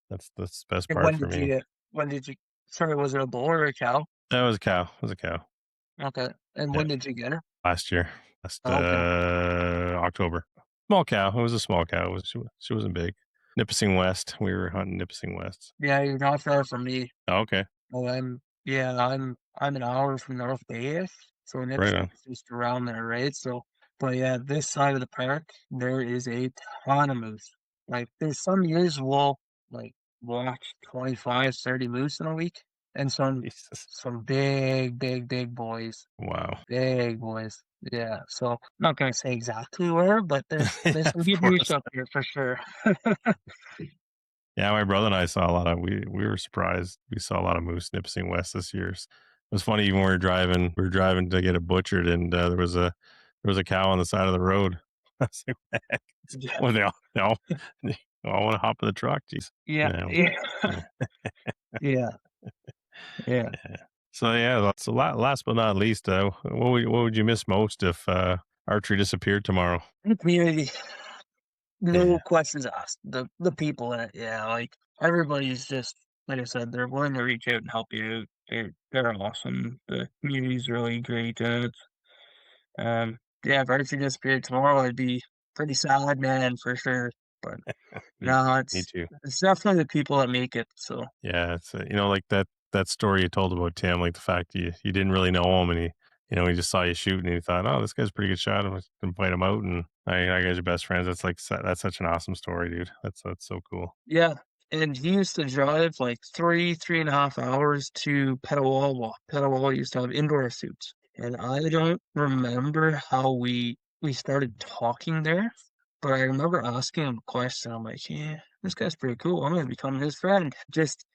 that's the best And part for me. when did you, sorry, was it a bull or a cow? That was a cow. It was a cow. Okay. And Yeah. when did you get her? Last year, Okay. October. Small cow. It was a small cow. She wasn't big. Nipissing West. We were hunting Nipissing West. Yeah, you're not far from me. Oh, okay. Well, I'm an hour from North Bay, so Nipissing is just around there, right? So, but yeah, this side of the park, there is a ton of moose. Like, there's some years we'll watch 25, 30 moose in a week, and Jesus. some big, big, big boys. Wow. Big boys. Yeah. So, not gonna say exactly where, but there's some good moose up here for sure. Yeah, my brother and I saw a lot of. We were surprised. We saw a lot of moose Nipissing West this year. It was funny. Even when we were driving to get it butchered, and there was a cow on the side of the road. I was like, Yeah. well, they all want to hop in the truck. Jeez. Yeah. Yeah. Yeah. So yeah. So last but not least, what would you miss most if archery disappeared tomorrow? The community. No questions asked. The people in it, yeah, like everybody's just like I said, they're willing to reach out and help you out. They're awesome. The community's really great. Yeah, if archery disappeared tomorrow, I'd be pretty sad, man, for sure. But no, Me too. it's definitely the people that make it. So yeah, it's like that story you told about Tim, like the fact you didn't really know him, and you know, he just saw you shooting and he thought, oh, this guy's a pretty good shot. I'm going to invite him out. And I guys are best friends. That's such an awesome story, dude. That's so cool. Yeah, and he used to drive like 3.5 hours to Petawawa. Petawawa used to have indoor suits, and I don't remember how we started talking there, but I remember asking him a question. I'm like, yeah, this guy's pretty cool. I'm gonna become his friend. Just,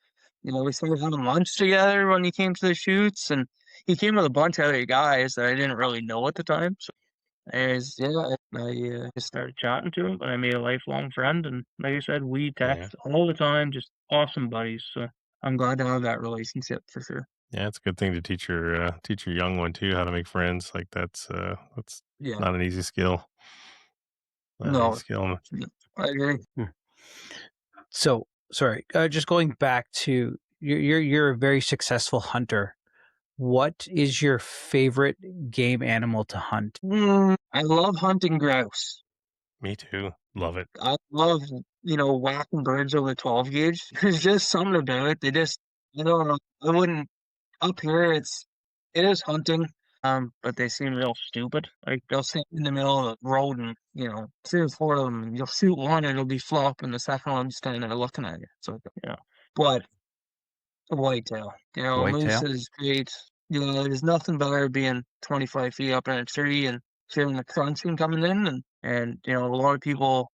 we started having lunch together when he came to the shoots, and he came with a bunch of other guys that I didn't really know at the time. So I just started chatting to him, and I made a lifelong friend. And like I said, we Yeah. text all the time, just awesome buddies. So I'm glad to have that relationship for sure. Yeah, it's a good thing to teach your young one too how to make friends. Like that's Yeah, not an easy skill. Not an no, easy skill. I agree. So, sorry, just going back to you're a very successful hunter. What is your favorite game animal to hunt? I love hunting grouse. Me too. Love it. I love, whacking birds over the 12 gauge. There's just something about it. I don't know. I wouldn't, up here, it is hunting, but they seem real stupid. Like, they'll sit in the middle of the road and, 3 or 4 of them, and you'll shoot one and it'll be flopping, the second one standing there looking at you. So, but a whitetail, a moose Whitetail? is great. There's nothing better being 25 feet up in a tree and hearing the crunching coming in, and a lot of people,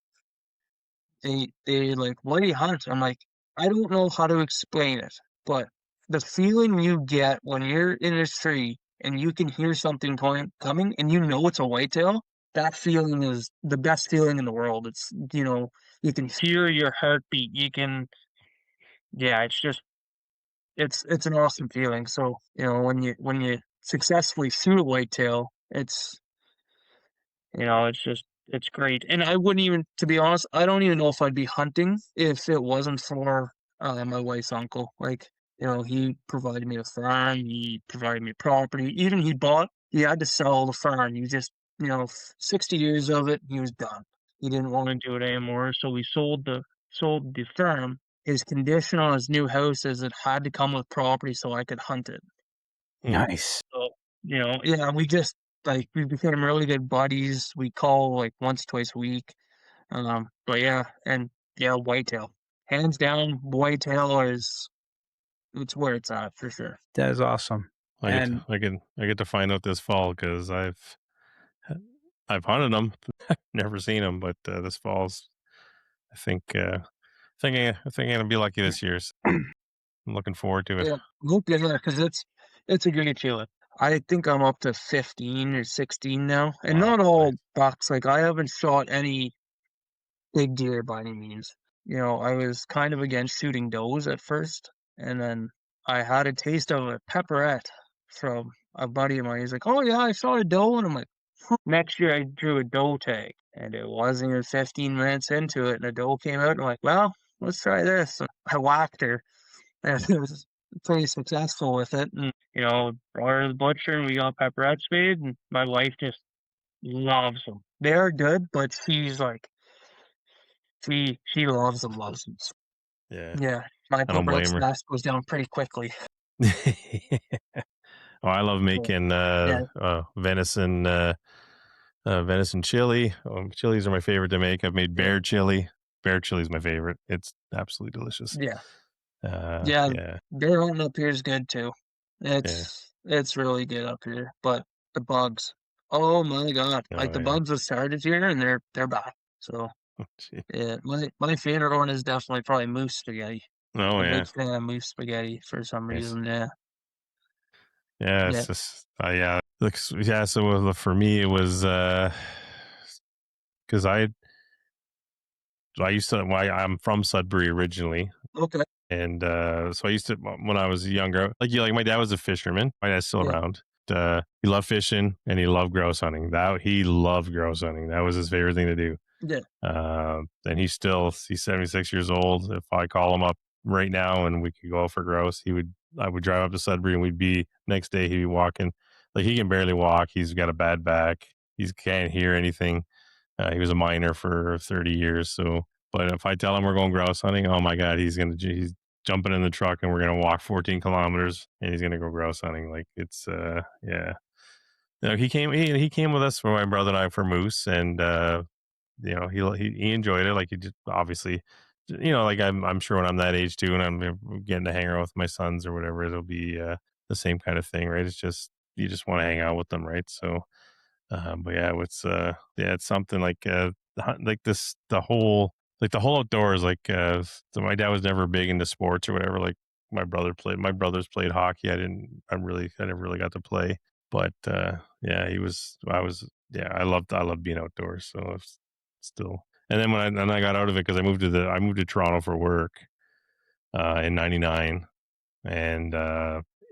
they like, why do you hunt? I'm like, I don't know how to explain it, but the feeling you get when you're in a tree and you can hear something coming and it's a whitetail, that feeling is the best feeling in the world. It's, you can hear your heartbeat. It's just, it's an awesome feeling. So, when you successfully shoot a whitetail, it's great. And I wouldn't even, to be honest, I don't even know if I'd be hunting if it wasn't for my wife's uncle. Like, he provided me a farm, he provided me property. Even he had to sell the farm. He just, 60 years of it, he was done. He didn't want to do it anymore. So we sold the farm. His condition on his new house is it had to come with property so I could hunt it. Nice. So, we became really good buddies. We call like once, twice a week. But whitetail. Hands down, whitetail it's where it's at for sure. That is awesome. I get to find out this fall because I've hunted them, never seen them, but this fall's I think I'm gonna be lucky this year. So I'm looking forward to it. Yeah, hope you're there because it's a great feeling. I think I'm up to 15 or 16 now, and Wow, not all nice. bucks. Like, I haven't shot any big deer by any means. I was kind of against shooting does at first, and then I had a taste of a pepperette from a buddy of mine. He's like, "Oh yeah, I shot a doe," and I'm like, next year I drew a doe tag, and it wasn't even 15 minutes into it, and a doe came out, and I'm like, well, let's try this. And I whacked her, and it was pretty successful with it. And brought her to the butcher, and we got pepperettes made, and my wife just loves them. They're good, but she's like, she loves them. Yeah. Yeah, my I don't blame pepperette her. stash goes down pretty quickly. Oh, I love making venison venison chili. Chilies are my favorite to make. I've made bear chili. Bear chili is my favorite. It's absolutely delicious. Yeah, Yeah. bear hunting up here is good too. It's really good up here, but the bugs, oh my god! Like, the bugs have started here, and they're back. So Gee. yeah, my favorite one is definitely probably moose spaghetti. Oh, I'm a yeah. big fan of moose spaghetti for some Nice. reason. Yeah. Yeah, it's just yeah. So for me, it was because I'm from Sudbury originally, Okay. and so I used to, when I was younger, like my dad was a fisherman. My dad's still around. He loved fishing and he loved grouse hunting. He loved grouse hunting. That was his favorite thing to do. Yeah. And he's 76 years old. If I call him up right now and we could go for grouse, I would drive up to Sudbury and we'd be, next day he'd be walking. Like, he can barely walk. He's got a bad back. He can't hear anything. He was a miner for 30 years. So, but if I tell him we're going grouse hunting, oh my God, he's jumping in the truck and we're going to walk 14 kilometers and he's going to go grouse hunting. Like, it's, yeah. he came with us for my brother and I for moose, and he enjoyed it. Like he just obviously, like I'm sure when I'm that age too, and I'm getting to hang around with my sons or whatever, it'll be the same kind of thing, right? It's just you just want to hang out with them, right? So, but yeah, it's something like like this the whole outdoors. Like so my dad was never big into sports or whatever. Like my brothers played hockey. I never really got to play, but yeah, I loved being outdoors. So it's still, and then when I got out of it, because I moved to Toronto for work in '99, and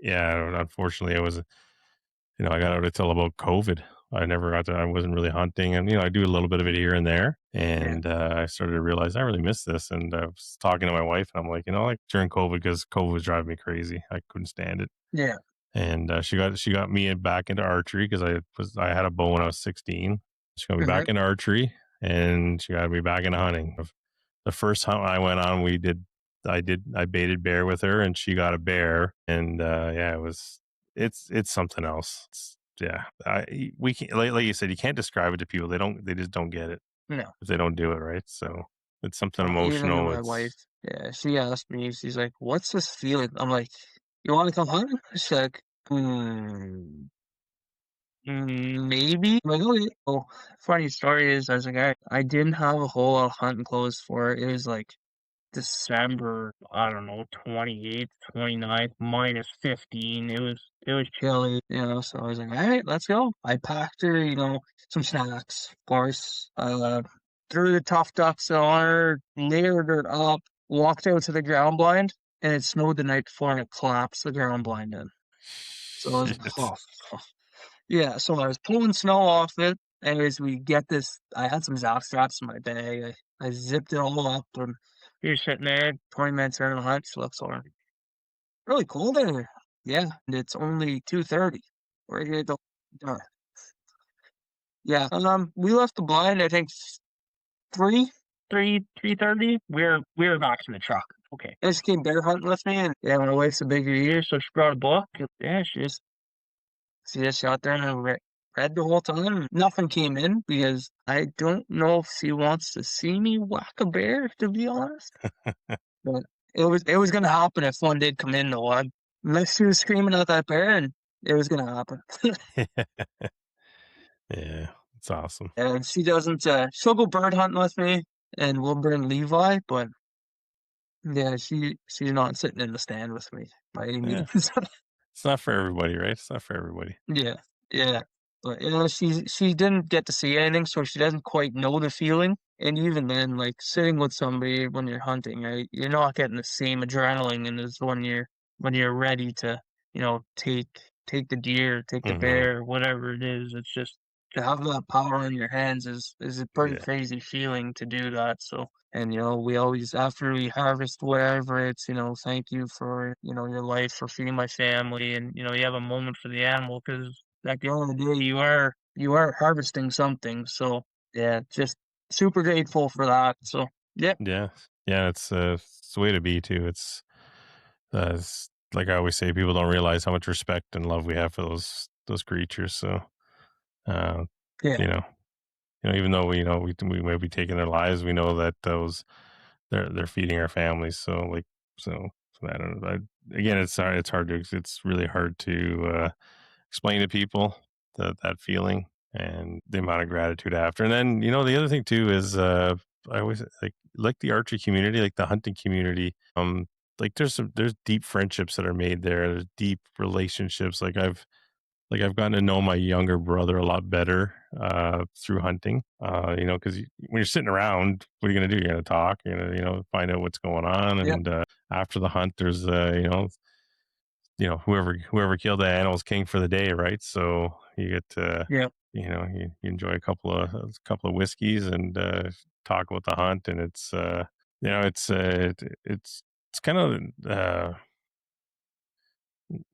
yeah, unfortunately I got out until about COVID. I wasn't really hunting, and I do a little bit of it here and there, and I started to realize I really miss this. And I was talking to my wife, and I'm like, like during COVID, because COVID was driving me crazy, I couldn't stand it. Yeah. And she got me back into archery, because I had a bow when I was 16. She got me back into archery, and she got me back into hunting. The first hunt I went on, I baited bear with her, and she got a bear, and yeah, it's something else. We can't, like you said, you can't describe it to people. They just don't get it No. if they don't do it, right? So it's something Even emotional. my wife, she asked me, she's like, "What's this feeling?" I'm like, "You want to come hunting?" She's like, maybe. I'm like, okay. Oh, funny story is, I was like, I didn't have a whole lot of hunting clothes for it. It was like December, I don't know, 28th, 29th, -15. It was chilly, so I was like, all right, let's go. I packed her, some snacks, of course. Threw the tough ducks on her, layered her up, walked out to the ground blind, and it snowed the night before, and it collapsed the ground blind in. So I was like, oh. Yeah, so I was pulling snow off it. Anyways, we get this. I had some Zap straps in my bag. I zipped it all up, and you're sitting there, 20 minutes into the hunt. She looks over. Really cold in here. Yeah, and it's only 2:30. We're here till dark. Yeah, we left the blind. I think 3:30. We were back in the truck. Okay, and she came bear hunting with me, and yeah, my wife's a bigger year, so she brought a book. Yeah, she just sat there and read the whole time. Nothing came in because I don't know if she wants to see me whack a bear, to be honest. But it was gonna happen if one did come in though. Unless she was screaming at that bear, and it was gonna happen. Yeah, it's awesome. And she doesn't. She'll go bird hunting with me, and we'll bring Levi. But yeah, she's not sitting in the stand with me by any means. It's not for everybody, right? It's not for everybody. Yeah, yeah. But she didn't get to see anything, so she doesn't quite know the feeling. And even then, like sitting with somebody when you're hunting, right, you're not getting the same adrenaline as when you're ready to, take the deer, take the bear, whatever it is. It's just to have that power in your hands is a pretty crazy feeling to do that. So, and we always, after we harvest whatever, it's thank you for your life, for feeding my family, and you have a moment for the animal, because at the end of the day you are harvesting something. So yeah, just super grateful for that. So yeah. It's the way to be too. It's like I always say, people don't realize how much respect and love we have for those creatures. So Yeah. Even though we may be taking their lives, we know that they're feeding our families. So I don't know. Again, it's really hard to explain to people that feeling and the amount of gratitude after. And then the other thing too is I always like the archery community, like the hunting community. Like there's deep friendships that are made there. There's deep relationships. I've gotten to know my younger brother a lot better through hunting. Because when you're sitting around, what are you going to do? You're going to talk. You're going to find out what's going on. And after the hunt, there's whoever killed the animal's king for the day, right? So you get to you enjoy a couple of whiskeys and talk about the hunt, and it's it's kind of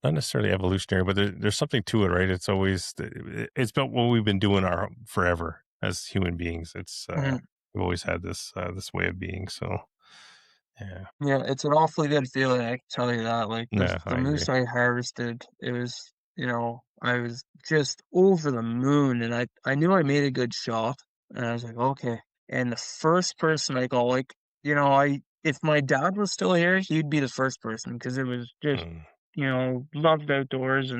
not necessarily evolutionary, but there's something to it, right? It's about what we've been doing forever as human beings. It's we've always had this way of being. So yeah, it's an awfully good feeling, I can tell you that. Like the moose I harvested, it was I was just over the moon, and I knew I made a good shot, and I was like, okay. And the first person I go, like, if my dad was still here, he'd be the first person because it was just, loved outdoors,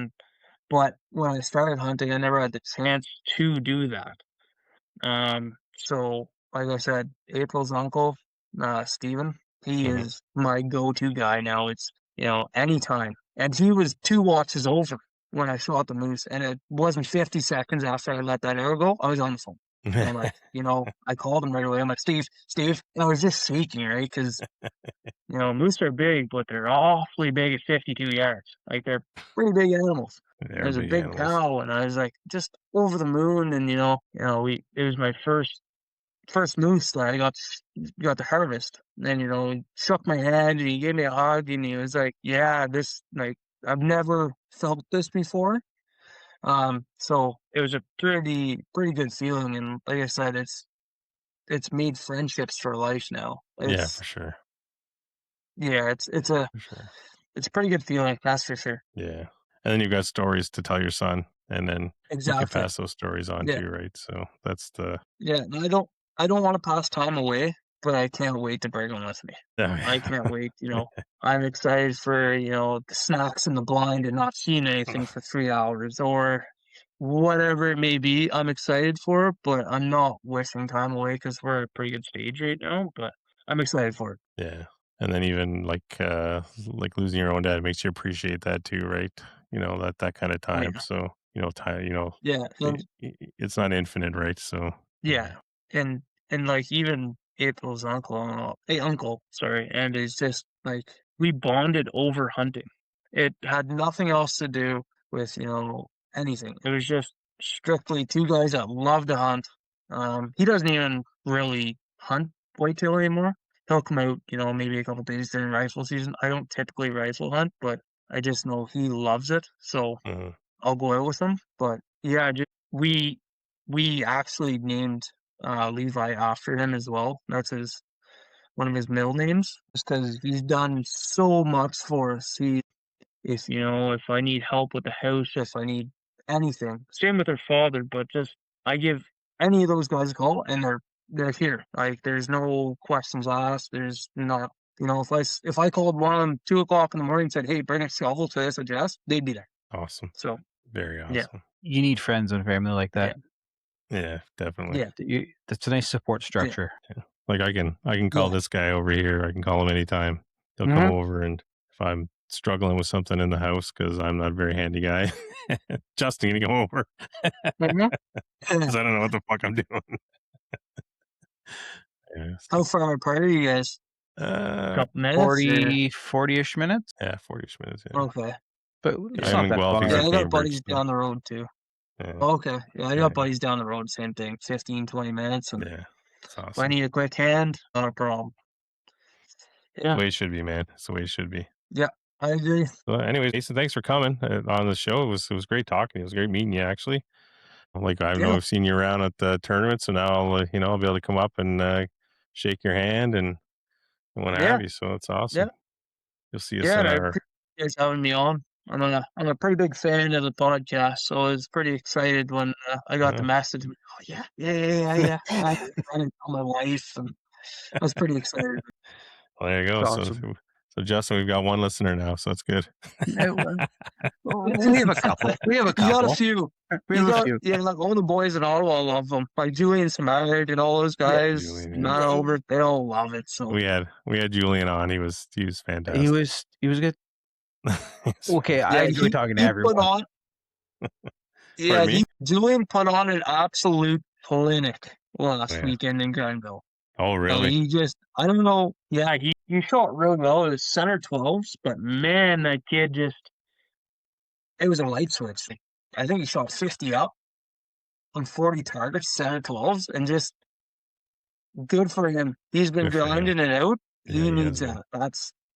but when I started hunting, I never had the chance to do that. So like I said, April's uncle, Steven, he is my go-to guy now. It's, anytime. And he was 2 watches over when I shot the moose, and it wasn't 50 seconds after I let that arrow go, I was on the phone. And I'm like, I called him right away. I'm like, Steve, and I was just shaking, right? Because, moose are big, but they're awfully big at 52 yards. Like, they're pretty big animals. There's a big cow, and I was like, just over the moon, and it was my first moose that I got to harvest. And he shook my hand and he gave me a hug, and he was like, "Yeah, this I've never felt this before." So it was a pretty good feeling, and like I said, it's made friendships for life now. Yeah, for sure. Yeah, it's a pretty good feeling, that's for sure. Yeah. And then you've got stories to tell your son, and then you can pass those stories on too, right? So that's I don't want to pass time away, but I can't wait to bring them with me. I can't wait. I'm excited for the snacks in the blind and not seeing anything for 3 hours or whatever it may be. I'm excited for it, but I'm not wishing time away because we're at a pretty good stage right now. But I'm excited for it. Yeah. And then even like losing your own dad makes you appreciate that too, right? That kind of time. So, yeah, it's not infinite, right? So yeah. And like even April's uncle, sorry, and it's just like we bonded over hunting. It had nothing else to do with, anything. It was just strictly 2 guys that love to hunt. He doesn't even really hunt whitetail anymore. He'll come out, maybe a couple days during rifle season. I don't typically rifle hunt, but I just know he loves it, so I'll go out with him. But yeah, we actually named Levi after him as well. That's one of his middle names, just because he's done so much for us. If I need help with the house, if I need anything, same with her father. But just I give any of those guys a call, and they're here. Like there's no questions asked. There's not. If I called one of them 2:00 in the morning and said, "Hey, bring a shovel to this address," they'd be there. Awesome. So very awesome. Yeah. You need friends and family like that. Yeah, definitely. Yeah, that's a nice support structure. Yeah. Like I can call this guy over here. I can call him anytime. He'll come over, and if I'm struggling with something in the house because I'm not a very handy guy, Justin, can you come over? Because I don't know what the fuck I'm doing. How far apart are you guys? A couple minutes? 40-ish minutes? Yeah, 40-ish minutes. Yeah. Okay. But it's not that far. Yeah, I got buddies down the road too. Yeah. Okay. Yeah, I got buddies down the road, same thing. 15, 20 minutes. And yeah. That's awesome. If I need a quick hand, not a problem. Yeah. That's the way it should be, man. That's the way it should be. Yeah, I agree. So anyways, Mason, thanks for coming on the show. It was great talking. It was great meeting you, actually. Like I know I've seen you around at the tournament, so now I'll be able to come up and shake your hand and what have you. So that's awesome. Yeah. You'll see us in I appreciate you guys having me on. I'm a pretty big fan of the podcast, so I was pretty excited when I got the message. Oh yeah. I didn't tell my wife, and I was pretty excited. Well, there you go. Awesome. So Justin, we've got one listener now, so that's good. We have a couple. You got a few. Yeah, like all the boys in Ottawa love them. Like Julian Samard and all those guys. Not over. They all love it. So we had Julian on. He was fantastic. He was good. Okay, I enjoy talking to everyone. Julian put on an absolute clinic last weekend in Granville. Oh, really? I don't know. Yeah, he shot really well. It was center 12s, but man, that kid it was a light switch. I think he shot 50 up on 40 targets, center 12s, and just good for him. He's been grinding it out. He needs that.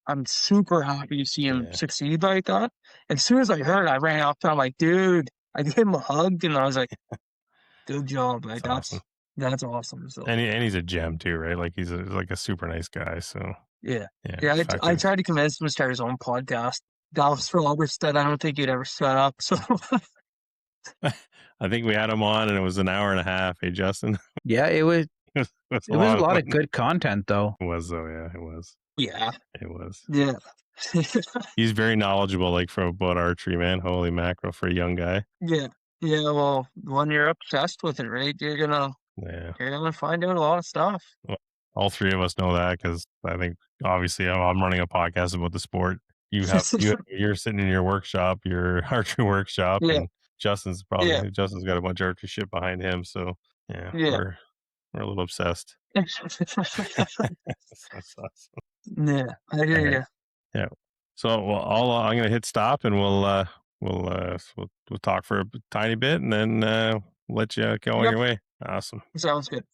I'm super happy to see him succeed like that. As soon as I heard, I ran up to him, I'm like, dude, I gave him a hug, and I was like, good job. Like, that's awesome. So. And he's a gem too, right? Like he's like a super nice guy. So I tried to convince him to start his own podcast. Dallas for Roberts said I don't think he'd ever shut up. So I think we had him on, and it was an hour and a half. Hey, Justin, Yeah, it was it was a lot fun. of good content though. It was though, yeah, it was. Yeah. It was. Yeah. He's very knowledgeable, like about archery, man. Holy mackerel for a young guy. Yeah. Yeah. Well, when you're obsessed with it, right, you're gonna find out a lot of stuff. Well, all three of us know that because I think obviously I'm running a podcast about the sport. You're sitting in your workshop, your archery workshop, Yeah. and Justin's got a bunch of archery shit behind him. So yeah. We're a little obsessed. That's awesome. Yeah, I hear you. Yeah. So I'm gonna hit stop, and we'll talk for a tiny bit, and then let you go on your way. Awesome. Sounds good.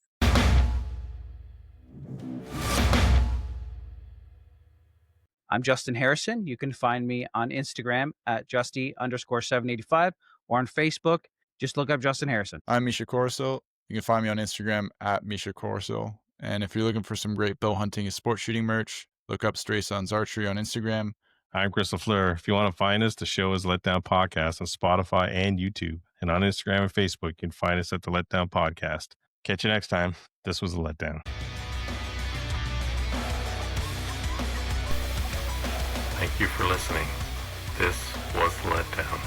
I'm Justin Harrison. You can find me on Instagram at Justy_785 or on Facebook. Just look up Justin Harrison. I'm Misha Corso. You can find me on Instagram at Misha Corso. And if you're looking for some great bow hunting and sport shooting merch, look up Stray Sons Archery on Instagram. I'm Chris LaFleur. If you want to find us, the show is Letdown Podcast on Spotify and YouTube. And on Instagram and Facebook, you can find us at the Letdown Podcast. Catch you next time. This was The Letdown. Thank you for listening. This was The Letdown.